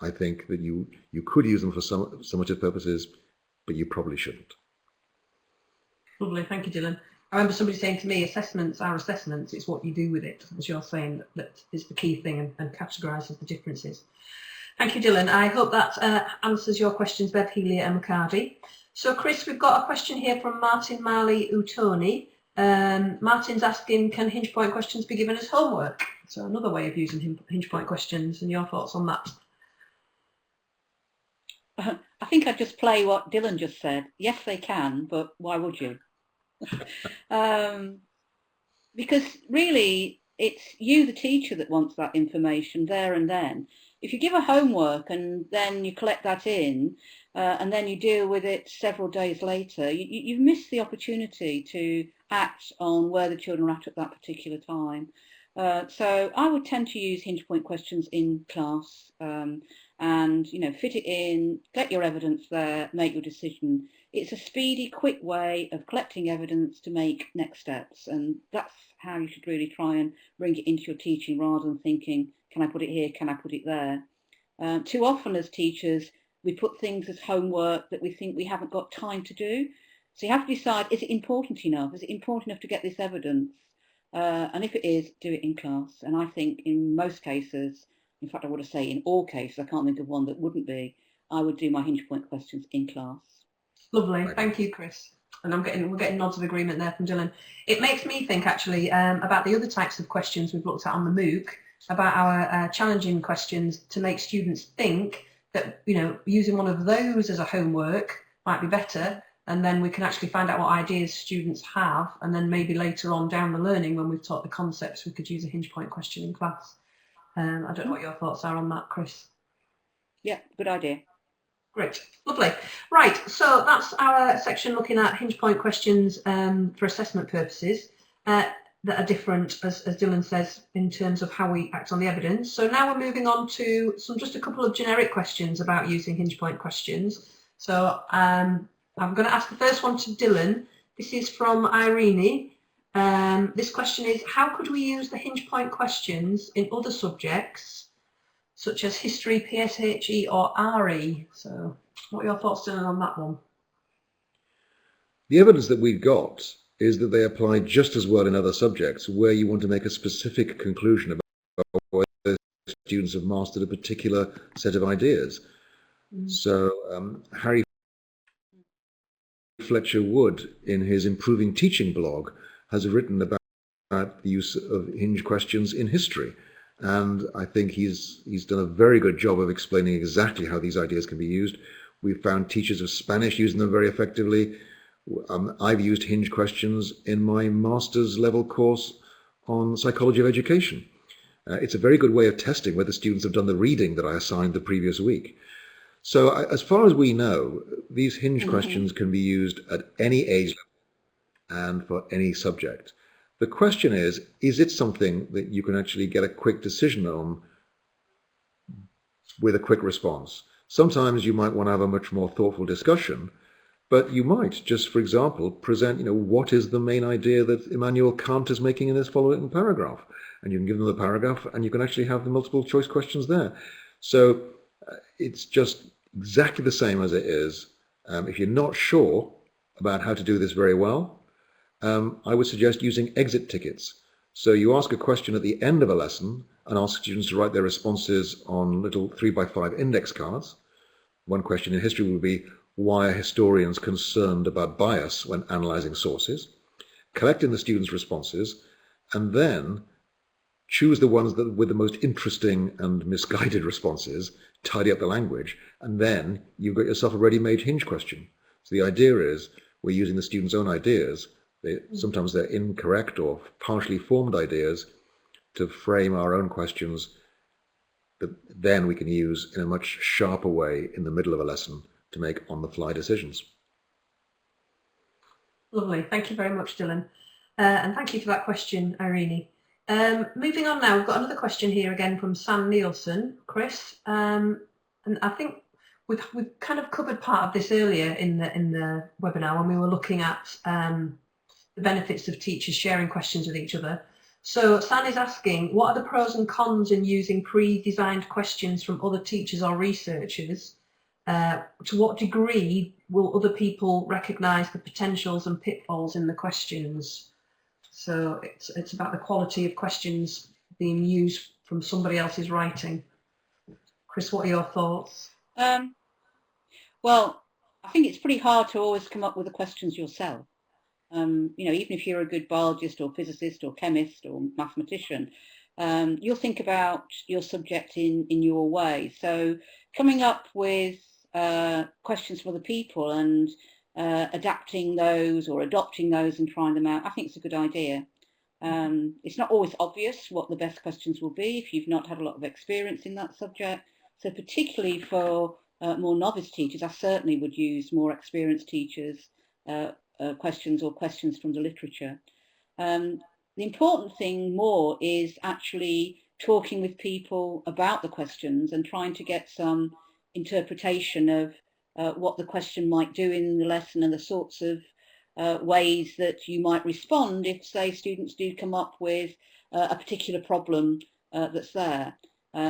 I think that you could use them for summative purposes, but you probably shouldn't. Lovely, thank you, Dylan. I remember somebody saying to me, assessments are assessments, it's what you do with it, as you're saying, that is the key thing and categorises the differences. Thank you, Dylan. I hope that answers your questions, Bev, Helia and McCarty. So, Chris, we've got a question here from Martin Marley Utoni. Martin's asking, can hinge point questions be given as homework? So another way of using hinge point questions, and your thoughts on that? I think I'd just play what Dylan just said. Yes, they can, but why would you? Because really, it's you, the teacher, that wants that information there and then. If you give a homework and then you collect that in, and then you deal with it several days later, you've missed the opportunity to act on where the children are at that particular time. So I would tend to use hinge point questions in class, and fit it in, get your evidence there, make your decision. It's a speedy, quick way of collecting evidence to make next steps, and that's how you should really try and bring it into your teaching, rather than thinking, can I put it here, can I put it there? Too often as teachers, we put things as homework that we think we haven't got time to do. So you have to decide, is it important enough? Is it important enough to get this evidence? And if it is, do it in class. And I think in most cases, in fact, I would say in all cases, I can't think of one that wouldn't be, I would do my hinge point questions in class. Lovely, thank you, Chris. And we're getting nods of agreement there from Dylan. It makes me think actually about the other types of questions we've looked at on the MOOC, about our challenging questions to make students think that, using one of those as a homework might be better, and then we can actually find out what ideas students have, and then maybe later on down the learning, when we've taught the concepts, we could use a hinge point question in class. I don't know what your thoughts are on that, Chris. Yeah, good idea. Great, lovely. Right, so that's our section looking at hinge point questions for assessment purposes that are different, as Dylan says, in terms of how we act on the evidence. So now we're moving on to just a couple of generic questions about using hinge point questions. So I'm going to ask the first one to Dylan. This is from Irene. This question is, how could we use the hinge point questions in other subjects, such as history, PSHE or RE? So what are your thoughts, Dylan, on that one? The evidence that we've got is that they apply just as well in other subjects where you want to make a specific conclusion about whether students have mastered a particular set of ideas. So Harry Fletcher Wood, in his Improving Teaching blog, has written about the use of hinge questions in history. And I think he's done a very good job of explaining exactly how these ideas can be used. We've found teachers of Spanish using them very effectively. I've used hinge questions in my master's level course on psychology of education. It's a very good way of testing whether students have done the reading that I assigned the previous week. So as far as we know, these hinge questions can be used at any age level and for any subject. The question is it something that you can actually get a quick decision on with a quick response? Sometimes you might want to have a much more thoughtful discussion, but you might just, for example, present, what is the main idea that Immanuel Kant is making in this following paragraph? And you can give them the paragraph and you can actually have the multiple choice questions there. So it's just exactly the same as it is. If you're not sure about how to do this very well, I would suggest using exit tickets. So you ask a question at the end of a lesson and ask students to write their responses on little 3x5 index cards. One question in history would be, why are historians concerned about bias when analyzing sources? Collecting the students' responses and then choose the ones that with the most interesting and misguided responses, tidy up the language, and then you've got yourself a ready-made hinge question. So the idea is we're using the students' own ideas. Sometimes they're incorrect or partially formed ideas to frame our own questions that then we can use in a much sharper way in the middle of a lesson to make on-the-fly decisions. Lovely, thank you very much, Dylan. And thank you for that question, Irene. Moving on now, we've got another question here again from Sam Nielsen. Chris, and I think we've kind of covered part of this earlier in the webinar when we were looking at the benefits of teachers sharing questions with each other. So San is asking, what are the pros and cons in using pre-designed questions from other teachers or researchers? To what degree will other people recognise the potentials and pitfalls in the questions? So it's about the quality of questions being used from somebody else's writing. Chris, what are your thoughts? Well, I think it's pretty hard to always come up with the questions yourself. Even if you're a good biologist or physicist or chemist or mathematician, you'll think about your subject in your way. So coming up with questions from other people and adapting those or adopting those and trying them out, I think it's a good idea. It's not always obvious what the best questions will be if you've not had a lot of experience in that subject. So particularly for more novice teachers, I certainly would use more experienced teachers' questions or questions from the literature. The important thing more is actually talking with people about the questions and trying to get some interpretation of what the question might do in the lesson and the sorts of ways that you might respond if, say, students do come up with a particular problem that's there.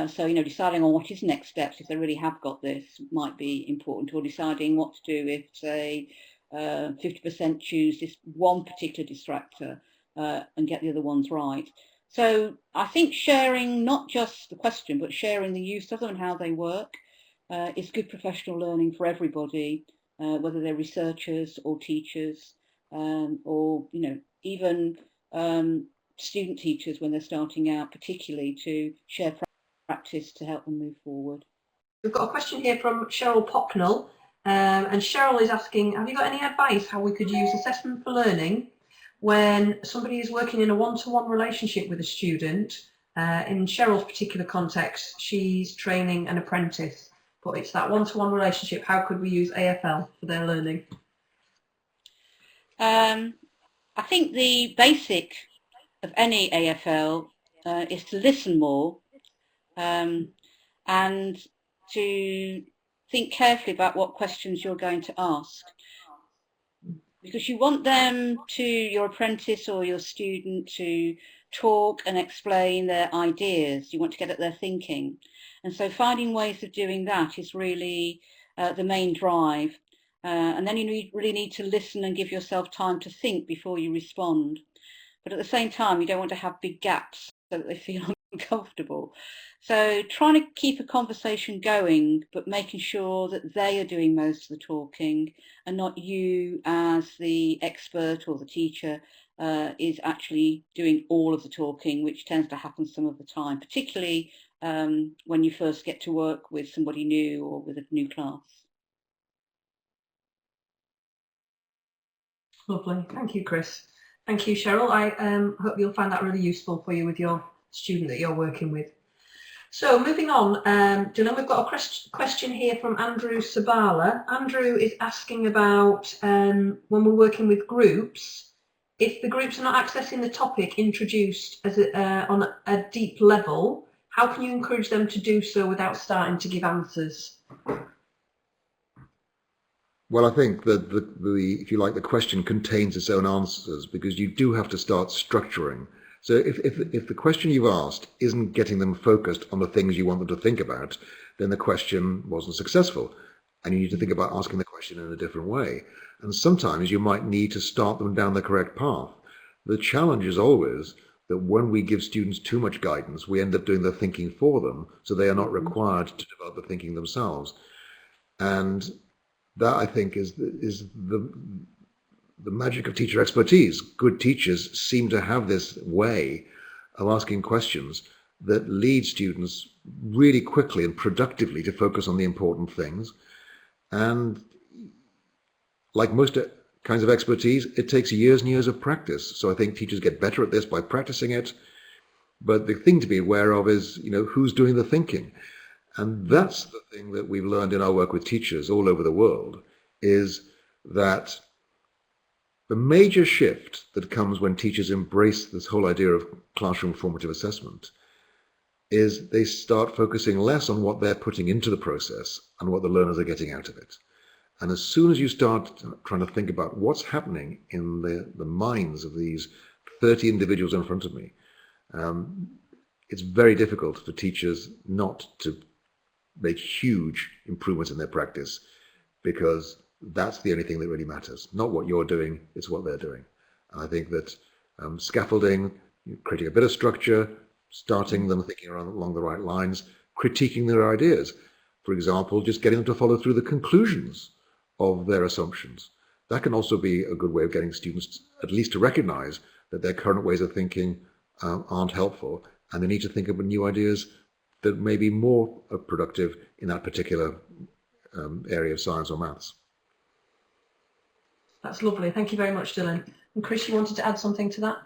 So, you know, deciding on what is next steps if they really have got this might be important, or deciding what to do if, say, 50% choose this one particular distractor and get the other ones right. So I think sharing not just the question, but sharing the use of them and how they work is good professional learning for everybody, whether they're researchers or teachers, or, you know, even student teachers when they're starting out, particularly to share practice to help them move forward. We've got a question here from Cheryl Pocknell, and Cheryl is asking, have you got any advice how we could use assessment for learning when somebody is working in a one-to-one relationship with a student? In Cheryl's particular context, she's training an apprentice, but it's that one-to-one relationship. How could we use AFL for their learning? I think the basic of any AFL is to listen more and to think carefully about what questions you're going to ask, because you want them to, your apprentice or your student, to talk and explain their ideas. You want to get at their thinking, and so finding ways of doing that is really the main drive. And then you really need to listen and give yourself time to think before you respond. But at the same time, you don't want to have big gaps so that they feel uncomfortable. So trying to keep a conversation going, but making sure that they are doing most of the talking and not you as the expert or the teacher is actually doing all of the talking, which tends to happen some of the time, particularly when you first get to work with somebody new or with a new class. Lovely. Thank you, Chris. Thank you, Cheryl. I hope you'll find that really useful for you with your student that you're working with. So moving on, Dylan, we've got a question here from Andrew Sabala. Andrew is asking about when we're working with groups, if the groups are not accessing the topic introduced as on a deep level, how can you encourage them to do so without starting to give answers? Well, I think that if you like, the question contains its own answers, because you do have to start structuring. So if the question you've asked isn't getting them focused on the things you want them to think about, then the question wasn't successful. And you need to think about asking the question in a different way. And sometimes you might need to start them down the correct path. The challenge is always that when we give students too much guidance, we end up doing the thinking for them, so they are not required to develop the thinking themselves. And that, I think, is the magic of teacher expertise. Good teachers seem to have this way of asking questions that lead students really quickly and productively to focus on the important things. And like most kinds of expertise, it takes years and years of practice. So I think teachers get better at this by practicing it. But the thing to be aware of is, you know, who's doing the thinking. And that's the thing that we've learned in our work with teachers all over the world, is that the major shift that comes when teachers embrace this whole idea of classroom formative assessment is they start focusing less on what they're putting into the process and what the learners are getting out of it. And as soon as you start trying to think about what's happening in the minds of these 30 individuals in front of me, it's very difficult for teachers not to make huge improvements in their practice, because that's the only thing that really matters. Not what you're doing, it's what they're doing. And I think that scaffolding, creating a bit of structure, starting them thinking along the right lines, critiquing their ideas. For example, just getting them to follow through the conclusions of their assumptions. That can also be a good way of getting students at least to recognize that their current ways of thinking aren't helpful, and they need to think of new ideas that may be more productive in that particular area of science or maths. That's lovely. Thank you very much, Dylan. And Chris, you wanted to add something to that?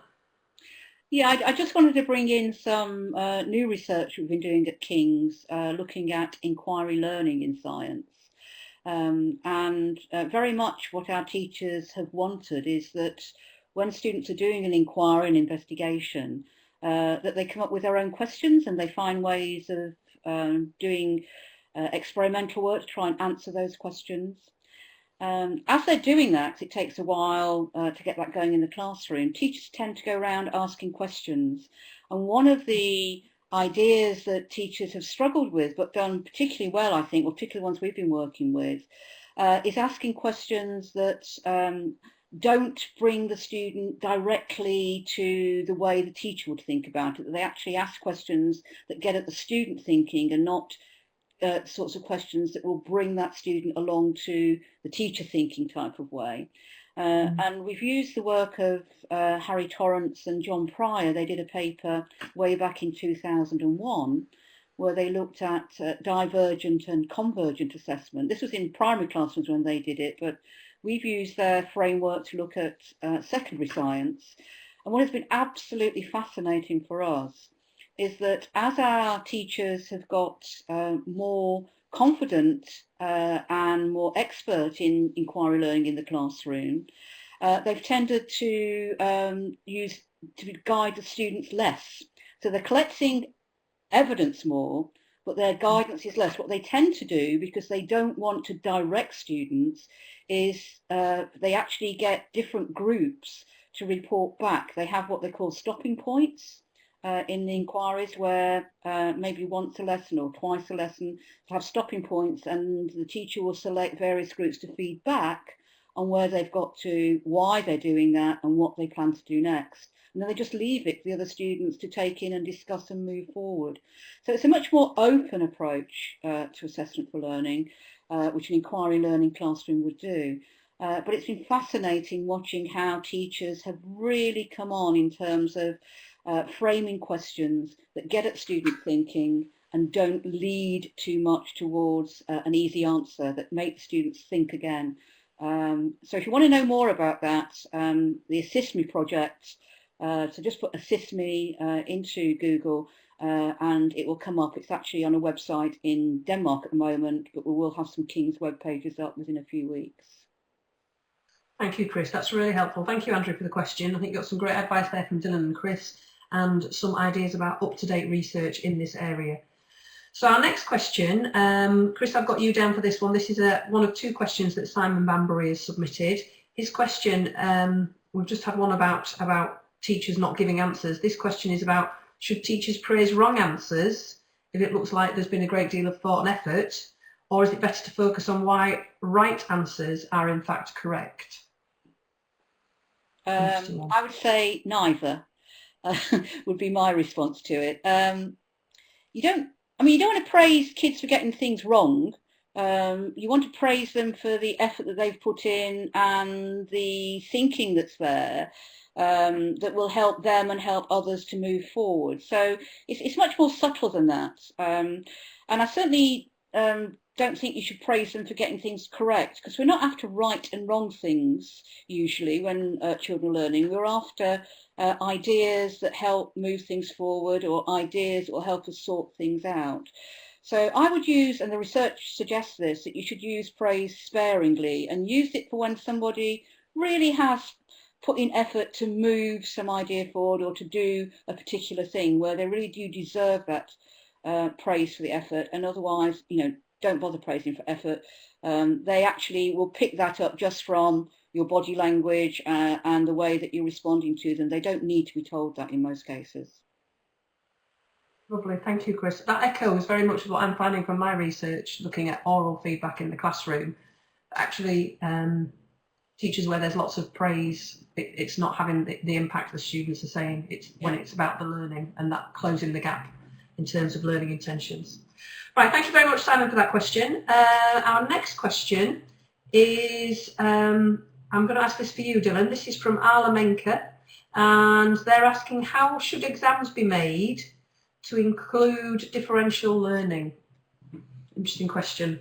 Yeah, I just wanted to bring in some new research we've been doing at King's, looking at inquiry learning in science. And very much what our teachers have wanted is that when students are doing an inquiry and investigation, that they come up with their own questions and they find ways of doing experimental work to try and answer those questions. As they're doing that, 'cause it takes a while to get that going in the classroom, teachers tend to go around asking questions. And one of the ideas that teachers have struggled with, but done particularly well, I think, or particularly ones we've been working with, is asking questions that don't bring the student directly to the way the teacher would think about it. They actually ask questions that get at the student thinking and not sorts of questions that will bring that student along to the teacher thinking type of way. And we've used the work of Harry Torrance and John Pryor. They did a paper way back in 2001 where they looked at divergent and convergent assessment. This was in primary classrooms when they did it, but we've used their framework to look at secondary science. And what has been absolutely fascinating for us is that as our teachers have got more confident and more expert in inquiry learning in the classroom, they've tended to guide the students less. So they're collecting evidence more, but their guidance is less. What they tend to do, because they don't want to direct students, is they actually get different groups to report back. They have what they call stopping points in the inquiries, where maybe once a lesson or twice a lesson have stopping points, and the teacher will select various groups to feed back on where they've got to, why they're doing that, and what they plan to do next. And then they just leave it for the other students to take in and discuss and move forward. So it's a much more open approach to assessment for learning, which an inquiry learning classroom would do. But it's been fascinating watching how teachers have really come on in terms of framing questions that get at student thinking and don't lead too much towards an easy answer, that make students think again. So if you want to know more about that, the Assist Me project, so just put Assist Me into Google and it will come up. It's actually on a website in Denmark at the moment, but we will have some King's web pages up within a few weeks. Thank you, Chris. That's really helpful. Thank you, Andrew, for the question. I think you got some great advice there from Dylan and Chris, and some ideas about up-to-date research in this area. So our next question, Chris, I've got you down for this one. This is one of two questions that Simon Banbury has submitted. His question, we've just had one about teachers not giving answers. This question is about, should teachers praise wrong answers if it looks like there's been a great deal of thought and effort, or is it better to focus on why right answers are in fact correct? I would say neither would be my response to it. You don't want to praise kids for getting things wrong. You want to praise them for the effort that they've put in and the thinking that's there, that will help them and help others to move forward. So it's much more subtle than that. And I certainly don't think you should praise them for getting things correct, because we're not after right and wrong things usually when children are learning. We're after ideas that help move things forward, or ideas that will help us sort things out. So I would use, and the research suggests this, that you should use praise sparingly and use it for when somebody really has put in effort to move some idea forward or to do a particular thing, where they really do deserve that praise for the effort. And otherwise, don't bother praising for effort. They actually will pick that up just from your body language and the way that you're responding to them. They don't need to be told that in most cases. Lovely, thank you, Chris. That echoes very much what I'm finding from my research, looking at oral feedback in the classroom. Actually, teachers where there's lots of praise, it's not having the impact the students are saying. It's when it's about the learning and that closing the gap in terms of learning intentions. Right, thank you very much, Simon, for that question. Our next question is, I'm going to ask this for you, Dylan. This is from Arla Menke, and they're asking, how should exams be made to include differential learning? Interesting question.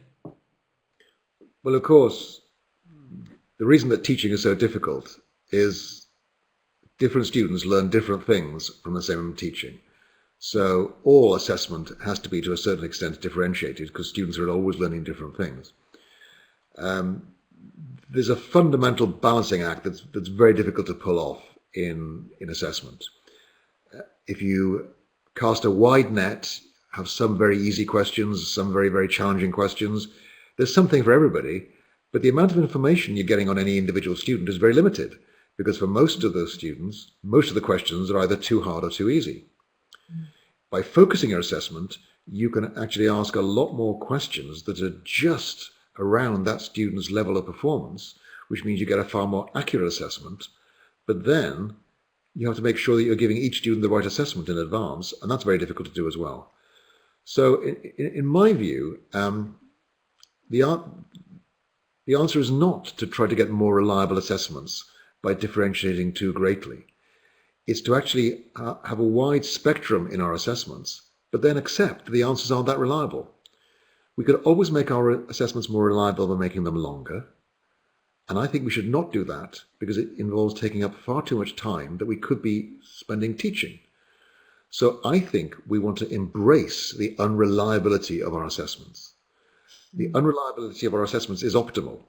Well, of course, the reason that teaching is so difficult is different students learn different things from the same teaching. So all assessment has to be, to a certain extent, differentiated because students are always learning different things. There's a fundamental balancing act that's very difficult to pull off in assessment. If you cast a wide net, have some very easy questions, some very, very challenging questions, there's something for everybody, but the amount of information you're getting on any individual student is very limited because for most of those students, most of the questions are either too hard or too easy. By focusing your assessment, you can actually ask a lot more questions that are just around that student's level of performance, which means you get a far more accurate assessment. But then you have to make sure that you're giving each student the right assessment in advance, and that's very difficult to do as well. So in my view, the answer is not to try to get more reliable assessments by differentiating too greatly. It's to actually have a wide spectrum in our assessments, but then accept that the answers aren't that reliable. We could always make our assessments more reliable by making them longer. And I think we should not do that because it involves taking up far too much time that we could be spending teaching. So I think we want to embrace the unreliability of our assessments. The unreliability of our assessments is optimal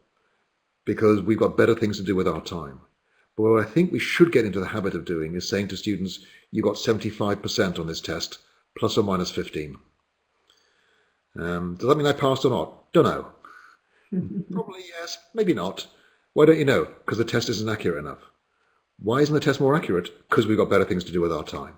because we've got better things to do with our time. But what I think we should get into the habit of doing is saying to students, you got 75% on this test, plus or minus 15. Does that mean I passed or not? Don't know. Probably yes, maybe not. Why don't you know? Because the test isn't accurate enough. Why isn't the test more accurate? Because we've got better things to do with our time.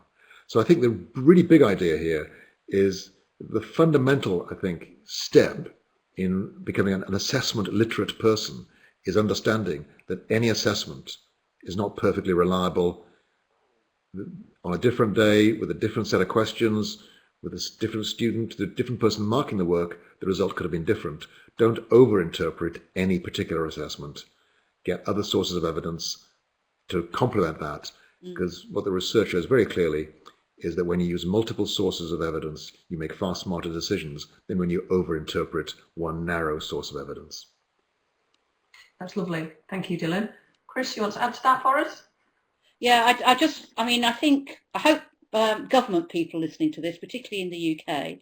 So I think the really big idea here is the fundamental, I think, step in becoming an assessment literate person is understanding that any assessment is not perfectly reliable. On a different day, with a different set of questions, with a different student, the different person marking the work, the result could have been different. Don't overinterpret any particular assessment. Get other sources of evidence to complement that, because what the research shows very clearly is that when you use multiple sources of evidence, you make far smarter decisions than when you overinterpret one narrow source of evidence. That's lovely. Thank you, Dylan. Chris, you want to add to that for us? Yeah, I hope government people listening to this, particularly in the UK,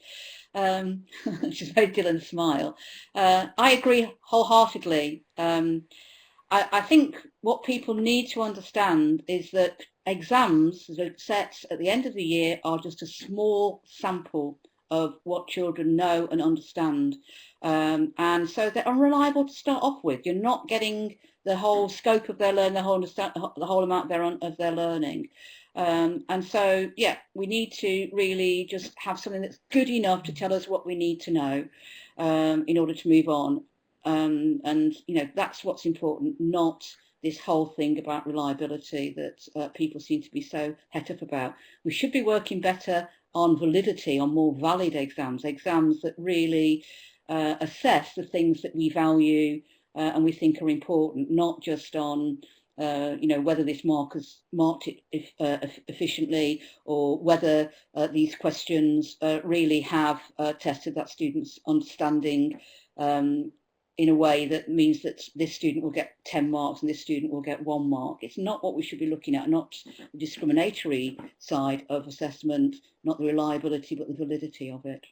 which is very Dylan's smile, I agree wholeheartedly. I think what people need to understand is that exams, the sets at the end of the year, are just a small sample of what children know and understand. And so they're unreliable to start off with. You're not getting the whole scope of their learning, the whole amount of their learning. And so, yeah, we need to really just have something that's good enough to tell us what we need to know in order to move on. And, you know, that's what's important, not this whole thing about reliability that people seem to be so het up about. We should be working better on validity, on more valid exams that really assess the things that we value and we think are important, not just on you know, whether this marker's marked it efficiently, or whether these questions really have tested that student's understanding in a way that means that this student will get 10 marks and this student will get 1 mark. It's not what we should be looking at, not the discriminatory side of assessment, not the reliability, but the validity of it.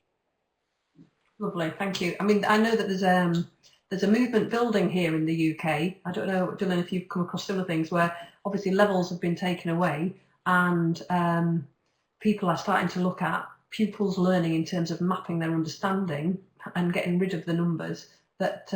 Lovely, thank you. I mean, I know that there's a movement building here in the UK. I don't know, Dylan, if you've come across similar things where obviously levels have been taken away and people are starting to look at pupils' learning in terms of mapping their understanding and getting rid of the numbers. That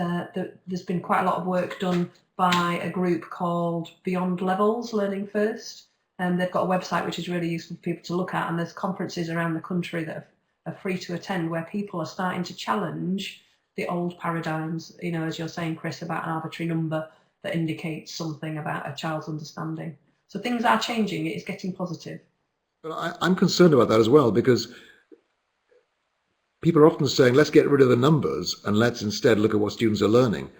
there's been quite a lot of work done by a group called Beyond Levels, Learning First. And they've got a website which is really useful for people to look at, and there's conferences around the country that are free to attend where people are starting to challenge the old paradigms, you know, as you're saying, Chris, about an arbitrary number that indicates something about a child's understanding. So things are changing, it is getting positive. But I'm concerned about that as well, because people are often saying, let's get rid of the numbers and let's instead look at what students are learning.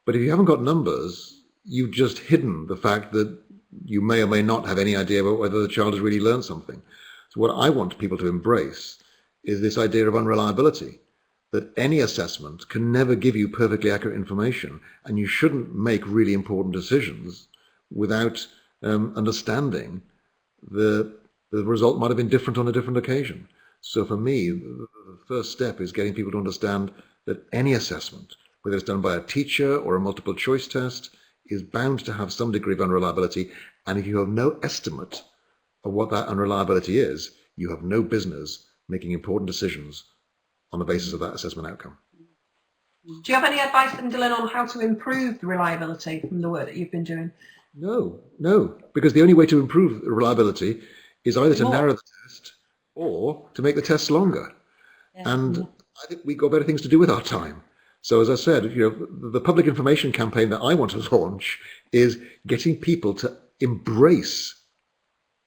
But if you haven't got numbers, you've just hidden the fact that you may or may not have any idea about whether the child has really learned something. So what I want people to embrace is this idea of unreliability. that any assessment can never give you perfectly accurate information, and you shouldn't make really important decisions without understanding the result might have been different on a different occasion. So for me, the first step is getting people to understand that any assessment, whether it's done by a teacher or a multiple choice test, is bound to have some degree of unreliability. And if you have no estimate of what that unreliability is, you have no business making important decisions on the basis of that assessment outcome. Do you have any advice then, Dylan, on how to improve the reliability from the work that you've been doing? No, because the only way to improve reliability is either to narrow the test or to make the tests longer. Yeah. And I think we've got better things to do with our time. So as I said, the public information campaign that I want to launch is getting people to embrace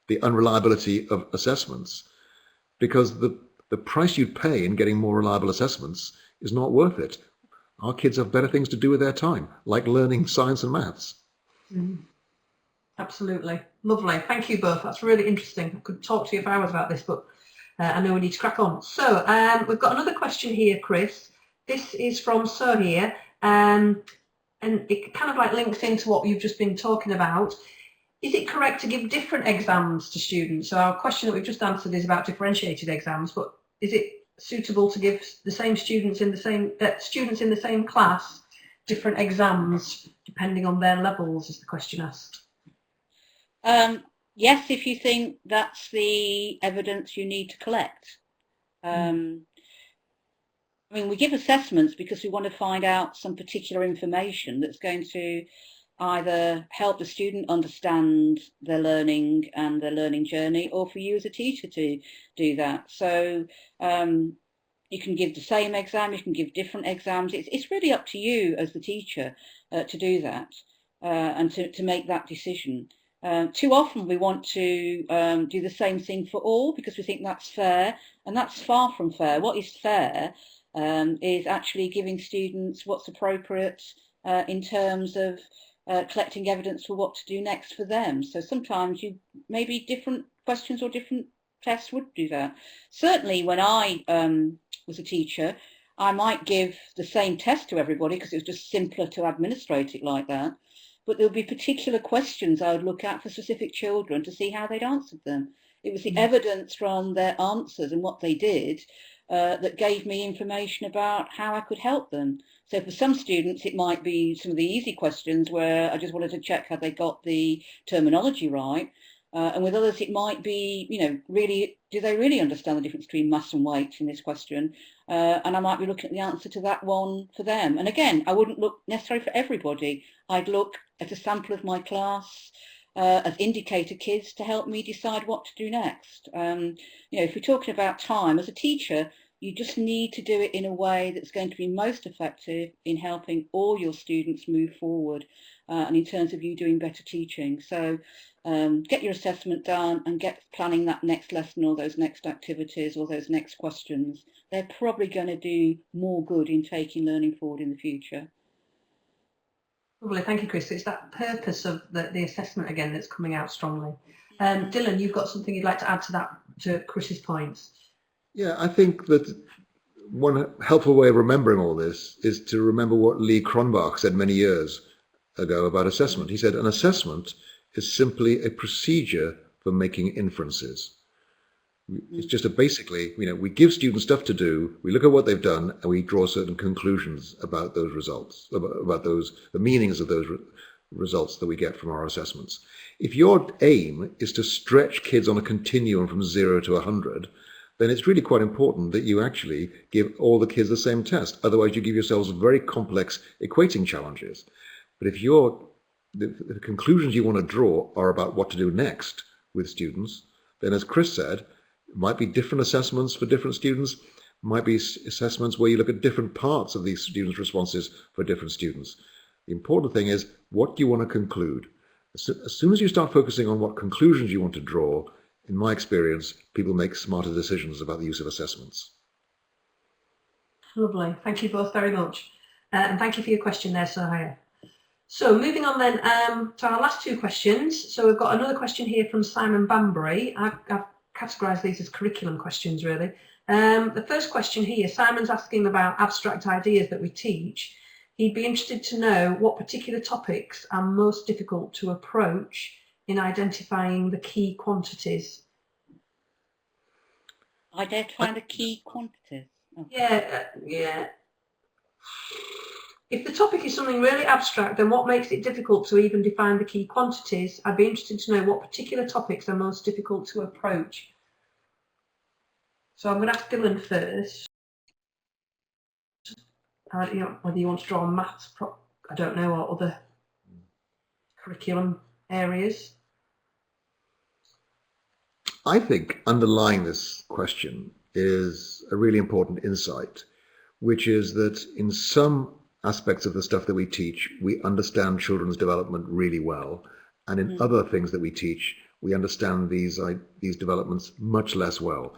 the unreliability of assessments, because the price you'd pay in getting more reliable assessments is not worth it. Our kids have better things to do with their time, like learning science and maths. Absolutely. Lovely. Thank you both. That's really interesting. I could talk to you for hours about this, but I know we need to crack on. So we've got another question here, Chris. This is from Sonia, and it kind of like links into what you've just been talking about. Is it correct to give different exams to students? So our question that we've just answered is about differentiated exams, but is it suitable to give the same students in the same class different exams depending on their levels, is the question asked? Yes, if you think that's the evidence you need to collect. I mean, we give assessments because we want to find out some particular information that's going to either help the student understand their learning and their learning journey, or for you as a teacher to do that. So you can give the same exam, you can give different exams. It's really up to you as the teacher to do that and to make that decision. Too often we want to do the same thing for all because we think that's fair, and that's far from fair. What is fair is actually giving students what's appropriate in terms of collecting evidence for what to do next for them. So sometimes maybe different questions or different tests would do that. Certainly when I was a teacher, I might give the same test to everybody because it was just simpler to administrate it like that. But there would be particular questions I would look at for specific children to see how they'd answered them. It was the evidence from their answers and what they did that gave me information about how I could help them. So for some students, it might be some of the easy questions where I just wanted to check how they got the terminology right. And with others, it might be, really, do they really understand the difference between mass and weight in this question? And I might be looking at the answer to that one for them. And again, I wouldn't look necessarily for everybody. I'd look at a sample of my class as indicator kids to help me decide what to do next. If we're talking about time, as a teacher, you just need to do it in a way that's going to be most effective in helping all your students move forward and in terms of you doing better teaching. So get your assessment done and get planning that next lesson or those next activities or those next questions. They're probably going to do more good in taking learning forward in the future. Lovely, thank you, Chris. It's that purpose of the assessment again that's coming out strongly. Dylan, you've got something you'd like to add to that, to Chris's points? Yeah, I think that one helpful way of remembering all this is to remember what Lee Cronbach said many years ago about assessment. He said, an assessment is simply a procedure for making inferences. It's just basically, we give students stuff to do, we look at what they've done, and we draw certain conclusions about those results, about the meanings of those results that we get from our assessments. If your aim is to stretch kids on a continuum from 0 to 100, then it's really quite important that you actually give all the kids the same test. Otherwise, you give yourselves very complex equating challenges. But if the conclusions you want to draw are about what to do next with students, then as Chris said, it might be different assessments for different students, might be assessments where you look at different parts of these students' responses for different students. The important thing is, what do you want to conclude? As soon as you start focusing on what conclusions you want to draw, in my experience, people make smarter decisions about the use of assessments. Lovely. Thank you both very much. And thank you for your question there, Sohail. So moving on then to our last two questions. So we've got another question here from Simon Banbury. I've categorised these as curriculum questions, really. The first question here, Simon's asking about abstract ideas that we teach. He'd be interested to know what particular topics are most difficult to approach in identifying the key quantities. Identifying the key quantities. Okay. Yeah. If the topic is something really abstract, then what makes it difficult to even define the key quantities? I'd be interested to know what particular topics are most difficult to approach. So I'm going to ask Dylan first. Whether you want to draw on maths, I don't know, or other curriculum areas. I think underlying this question is a really important insight, which is that in some aspects of the stuff that we teach, we understand children's development really well. And in other things that we teach, we understand these developments much less well.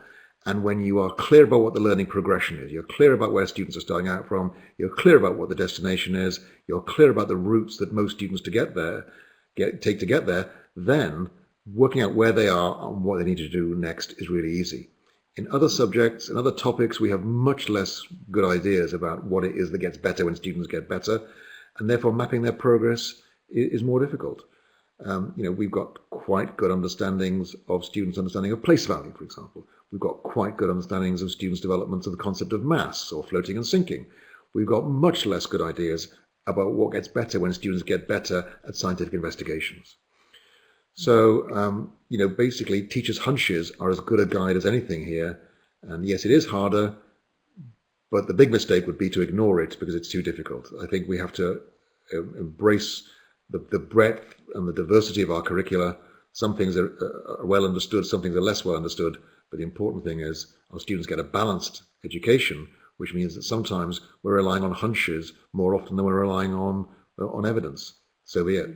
And when you are clear about what the learning progression is, you're clear about where students are starting out from, you're clear about what the destination is, you're clear about the routes that most students take to get there, then working out where they are and what they need to do next is really easy. In other subjects and other topics, we have much less good ideas about what it is that gets better when students get better, and therefore mapping their progress is more difficult. We've got quite good understandings of students' understanding of place value, for example. We've got quite good understandings of students' development of the concept of mass or floating and sinking. We've got much less good ideas about what gets better when students get better at scientific investigations. So, basically teachers' hunches are as good a guide as anything here. And yes, it is harder, but the big mistake would be to ignore it because it's too difficult. I think we have to embrace the breadth and the diversity of our curricula. Some things are well understood, some things are less well understood. But the important thing is our students get a balanced education, which means that sometimes we're relying on hunches more often than we're relying on evidence. So be it.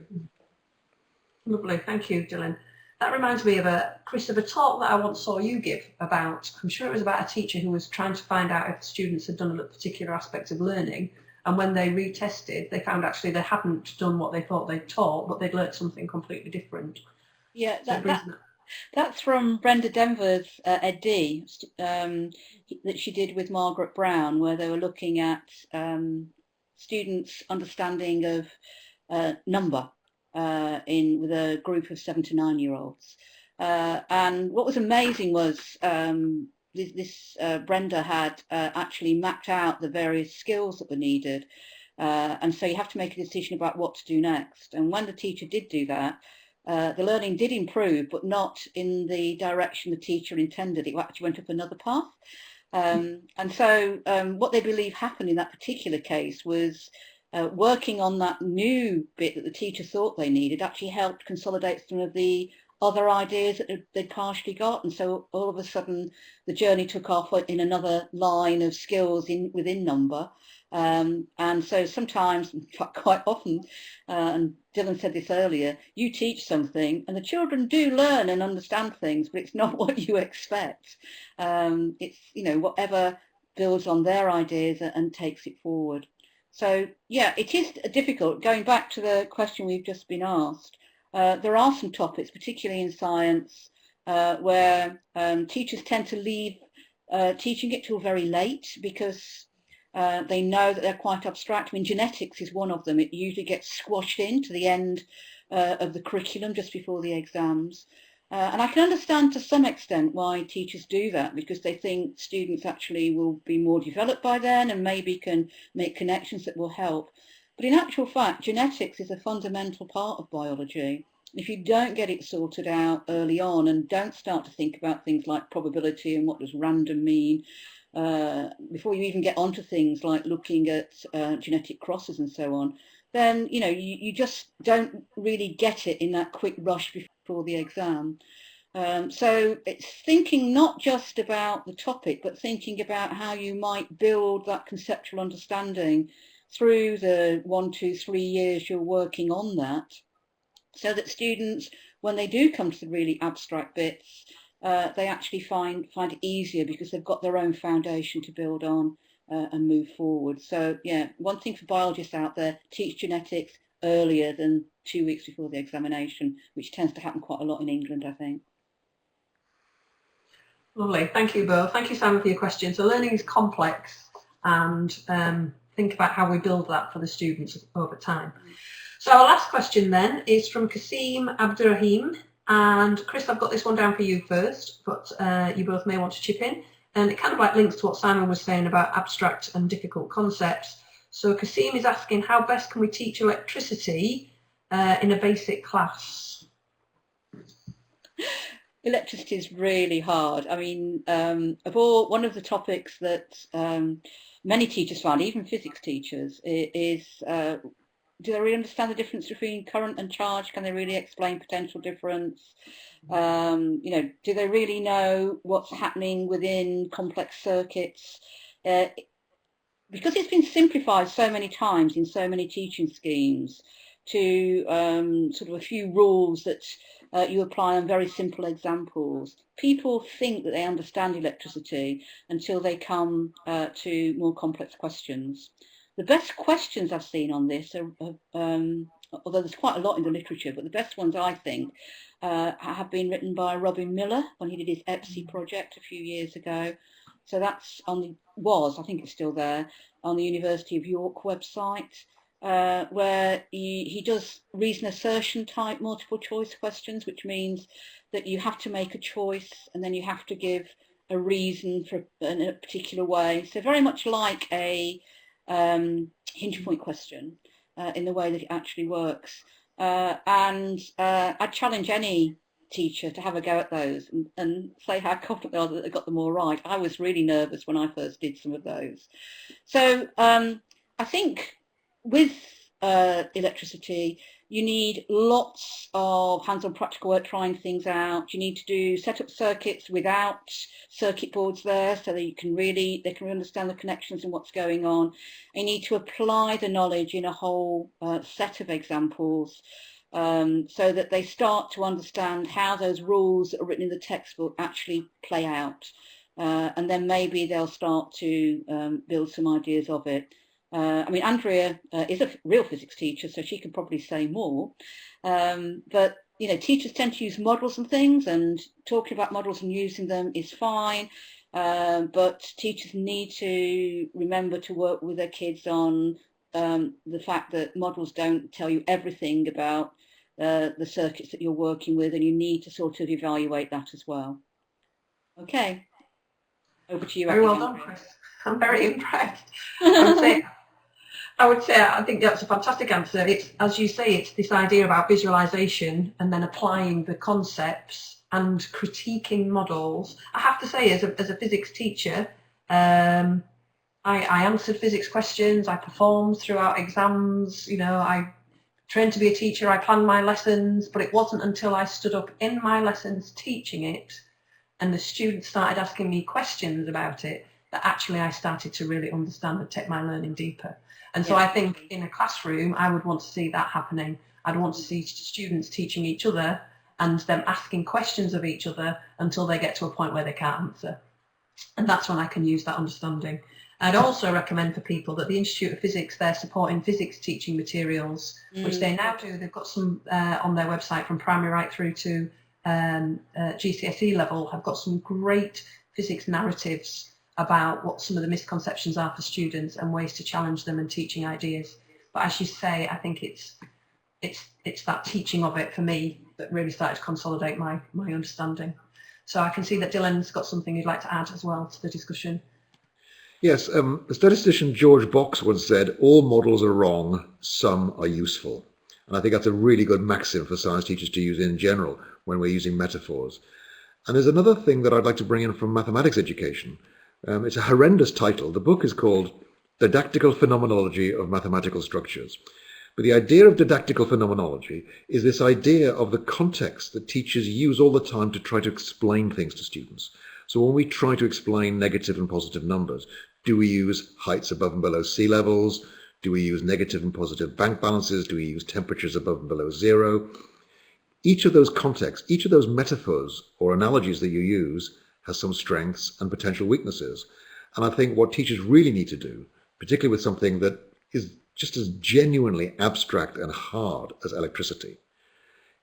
Lovely, thank you, Dylan. That reminds me of a talk that I once saw you give about, I'm sure it was about a teacher who was trying to find out if students had done a particular aspect of learning, and when they retested, they found actually they hadn't done what they thought they'd taught, but they'd learnt something completely different. Yeah, that's from Brenda Denver's Ed.D. That she did with Margaret Brown, where they were looking at students' understanding of number with a group of 7 to 9-year-olds. And what was amazing was Brenda had actually mapped out the various skills that were needed. And so you have to make a decision about what to do next. And when the teacher did do that, the learning did improve, but not in the direction the teacher intended. It actually went up another path. And so what they believe happened in that particular case was working on that new bit that the teacher thought they needed actually helped consolidate some of the other ideas that they'd partially got. And so all of a sudden the journey took off in another line of skills within number. And so sometimes, in fact, quite often, and Dylan said this earlier, you teach something and the children do learn and understand things, but it's not what you expect. It's, whatever builds on their ideas and takes it forward. So, yeah, it is difficult. Going back to the question we've just been asked, there are some topics, particularly in science, where teachers tend to leave teaching it till very late because they know that they're quite abstract. I mean, genetics is one of them. It usually gets squashed into the end of the curriculum just before the exams. And I can understand to some extent why teachers do that, because they think students actually will be more developed by then and maybe can make connections that will help. But in actual fact, genetics is a fundamental part of biology. If you don't get it sorted out early on and don't start to think about things like probability and what does random mean, before you even get onto things like looking at genetic crosses and so on, then you just don't really get it in that quick rush before the exam. So it's thinking not just about the topic, but thinking about how you might build that conceptual understanding through the 1, 2, 3 years you're working on that, so that students, when they do come to the really abstract bits, they actually find it easier because they've got their own foundation to build on and move forward. So yeah, one thing for biologists out there, teach genetics earlier than 2 weeks before the examination, which tends to happen quite a lot in England, I think. Lovely. Thank you both. Thank you, Simon, for your question. So learning is complex, and think about how we build that for the students over time. So our last question then is from Kasim Abdurrahim. And Chris, I've got this one down for you first, but you both may want to chip in. And it kind of like links to what Simon was saying about abstract and difficult concepts. So Kasim is asking, how best can we teach electricity in a basic class? Electricity is really hard. I mean, one of the topics that many teachers find, even physics teachers, is do they really understand the difference between current and charge? Can they really explain potential difference? Do they really know what's happening within complex circuits? Because it's been simplified so many times in so many teaching schemes to sort of a few rules that you apply on very simple examples. People think that they understand electricity until they come to more complex questions. The best questions I've seen on this are, although there's quite a lot in the literature, but the best ones I think have been written by Robin Miller when he did his EPSI project a few years ago. So that's I think it's still there, on the University of York website, where he does reason assertion type multiple choice questions, which means that you have to make a choice and then you have to give a reason for in a particular way. So very much like a hinge point question in the way that it actually works. I challenge any teacher to have a go at those and say how confident they are that they got them all right. I was really nervous when I first did some of those. So I think with electricity, you need lots of hands-on practical work, trying things out. You need to set up circuits without circuit boards there, so that they can understand the connections and what's going on. You need to apply the knowledge in a whole set of examples, so that they start to understand how those rules that are written in the textbook actually play out. And then maybe they'll start to build some ideas of it. I mean, Andrea is a real physics teacher, so she can probably say more. But teachers tend to use models and things, and talking about models and using them is fine. But teachers need to remember to work with their kids on the fact that models don't tell you everything about the circuits that you're working with, and you need to sort of evaluate that as well. Okay, over to you. Very well done, Chris. I'm very impressed. I would say I think that's a fantastic answer. It's, as you say, it's this idea about visualization and then applying the concepts and critiquing models. I have to say, as a physics teacher, I answered physics questions. I performed throughout exams. I trained to be a teacher. I planned my lessons, but it wasn't until I stood up in my lessons teaching it and the students started asking me questions about it that actually I started to really understand and take my learning deeper. And so I think in a classroom, I would want to see that happening. I'd want to see students teaching each other and them asking questions of each other until they get to a point where they can't answer. And that's when I can use that understanding. I'd also recommend for people that the Institute of Physics, they're supporting physics teaching materials, which they now do. They've got some on their website from primary right through to GCSE level, have got some great physics narratives about what some of the misconceptions are for students and ways to challenge them and teaching ideas. But as you say, I think it's that teaching of it for me that really started to consolidate my understanding. So I can see that Dylan's got something he'd like to add as well to the discussion. Yes, the statistician George Box once said, all models are wrong, some are useful. And I think that's a really good maxim for science teachers to use in general when we're using metaphors. And there's another thing that I'd like to bring in from mathematics education. It's a horrendous title. The book is called Didactical Phenomenology of Mathematical Structures. But the idea of didactical phenomenology is this idea of the context that teachers use all the time to try to explain things to students. So when we try to explain negative and positive numbers, do we use heights above and below sea levels? Do we use negative and positive bank balances? Do we use temperatures above and below zero? Each of those contexts, each of those metaphors or analogies that you use has some strengths and potential weaknesses. And I think what teachers really need to do, particularly with something that is just as genuinely abstract and hard as electricity,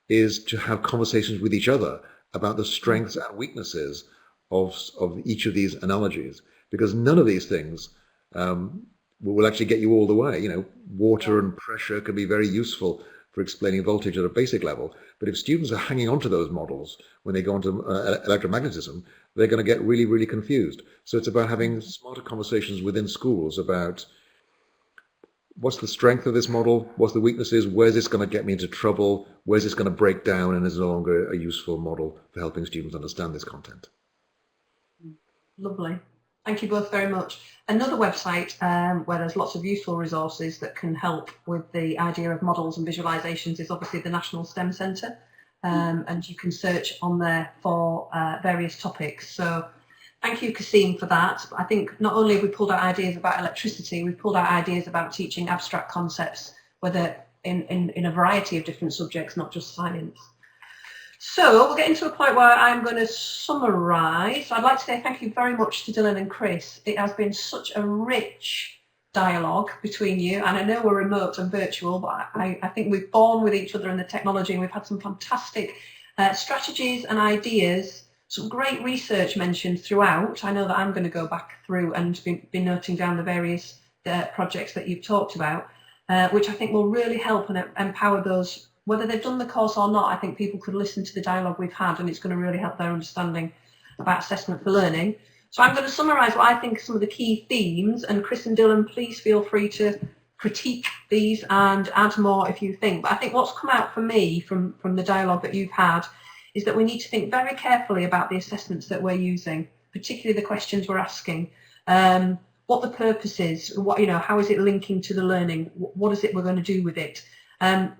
is to have conversations with each other about the strengths and weaknesses of each of these analogies, because none of these things will actually get you all the way. You know, water and pressure can be very useful for explaining voltage at a basic level, but if students are hanging on to those models when they go into electromagnetism, they're going to get really, really confused. So it's about having smarter conversations within schools about what's the strength of this model, what's the weaknesses, where's this going to get me into trouble, where's this going to break down and is no longer a useful model for helping students understand this content. Lovely. Thank you both very much. Another website where there's lots of useful resources that can help with the idea of models and visualizations is obviously the National STEM Centre, and you can search on there for various topics. So thank you, Kasim, for that. I think not only have we pulled out ideas about electricity, we've pulled out ideas about teaching abstract concepts, whether in a variety of different subjects, not just science. So we're getting to a point where I'm going to summarise. I'd like to say thank you very much to Dylan and Chris. It has been such a rich dialogue between you, and I know we're remote and virtual, but I think we've borne with each other in the technology, and we've had some fantastic strategies and ideas, some great research mentioned throughout. I know that I'm going to go back through and be noting down the various projects that you've talked about, which I think will really help and empower those. Whether they've done the course or not, I think people could listen to the dialogue we've had, and it's going to really help their understanding about assessment for learning. So I'm going to summarise what I think are some of the key themes, and Chris and Dylan, please feel free to critique these and add more if you think. But I think what's come out for me from the dialogue that you've had is that we need to think very carefully about the assessments that we're using, particularly the questions we're asking. What the purpose is, how is it linking to the learning? What is it we're going to do with it?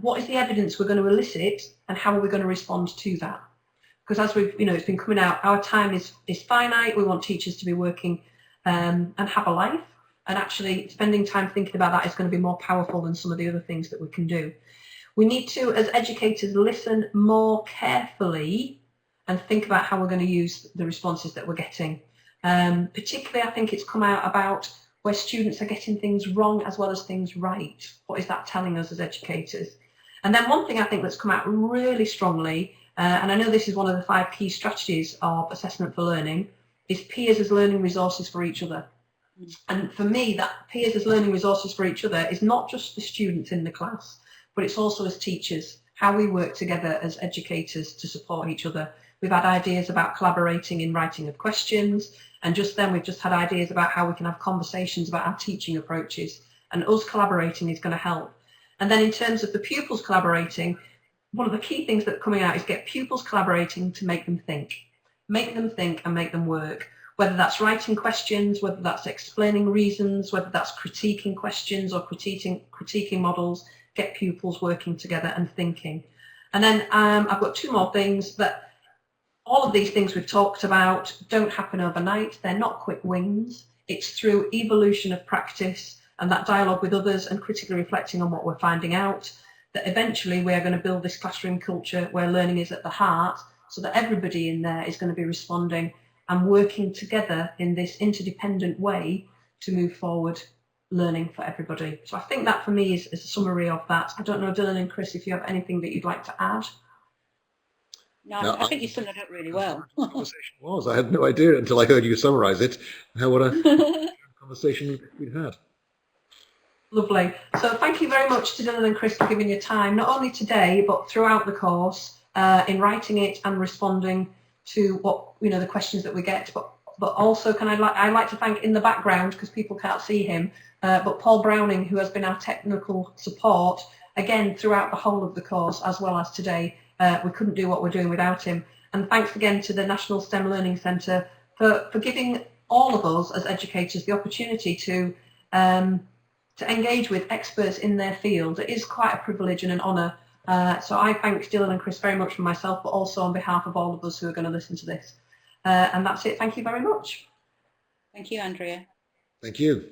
What is the evidence we're going to elicit, and how are we going to respond to that? Because as we've, it's been coming out, our time is finite. We want teachers to be working and have a life, and actually spending time thinking about that is going to be more powerful than some of the other things that we can do. We need to, as educators, listen more carefully and think about how we're going to use the responses that we're getting. Particularly, I think it's come out about where students are getting things wrong as well as things right. What is that telling us as educators? And then one thing I think that's come out really strongly, and I know this is one of the 5 key strategies of assessment for learning, is peers as learning resources for each other. And for me, that peers as learning resources for each other is not just the students in the class, but it's also as teachers, how we work together as educators to support each other. We've had ideas about collaborating in writing of questions, and just then we've just had ideas about how we can have conversations about our teaching approaches, and us collaborating is going to help. And then in terms of the pupils collaborating, one of the key things that's coming out is get pupils collaborating to make them think and make them work, whether that's writing questions, whether that's explaining reasons, whether that's critiquing questions or critiquing models, get pupils working together and thinking. And then I've got 2 more things. That all of these things we've talked about don't happen overnight. They're not quick wins. It's through evolution of practice and that dialogue with others and critically reflecting on what we're finding out, that eventually we're going to build this classroom culture where learning is at the heart, so that everybody in there is going to be responding and working together in this interdependent way to move forward learning for everybody. So I think that for me is a summary of that. I don't know, Dylan and Chris, if you have anything that you'd like to add. No, I think you summed it up really well. Conversation was. I had no idea until I heard you summarise it. What a conversation we'd had. Lovely. So thank you very much to Dylan and Chris for giving your time, not only today but throughout the course, in writing it and responding to what the questions that we get. But also, I'd like to thank in the background, because people can't see him, but Paul Browning, who has been our technical support again throughout the whole of the course as well as today. We couldn't do what we're doing without him. And thanks again to the National STEM Learning Centre for giving all of us as educators the opportunity to engage with experts in their field. It is quite a privilege and an honour. So I thank Dylan and Chris very much for myself, but also on behalf of all of us who are going to listen to this. And that's it. Thank you very much. Thank you, Andrea. Thank you.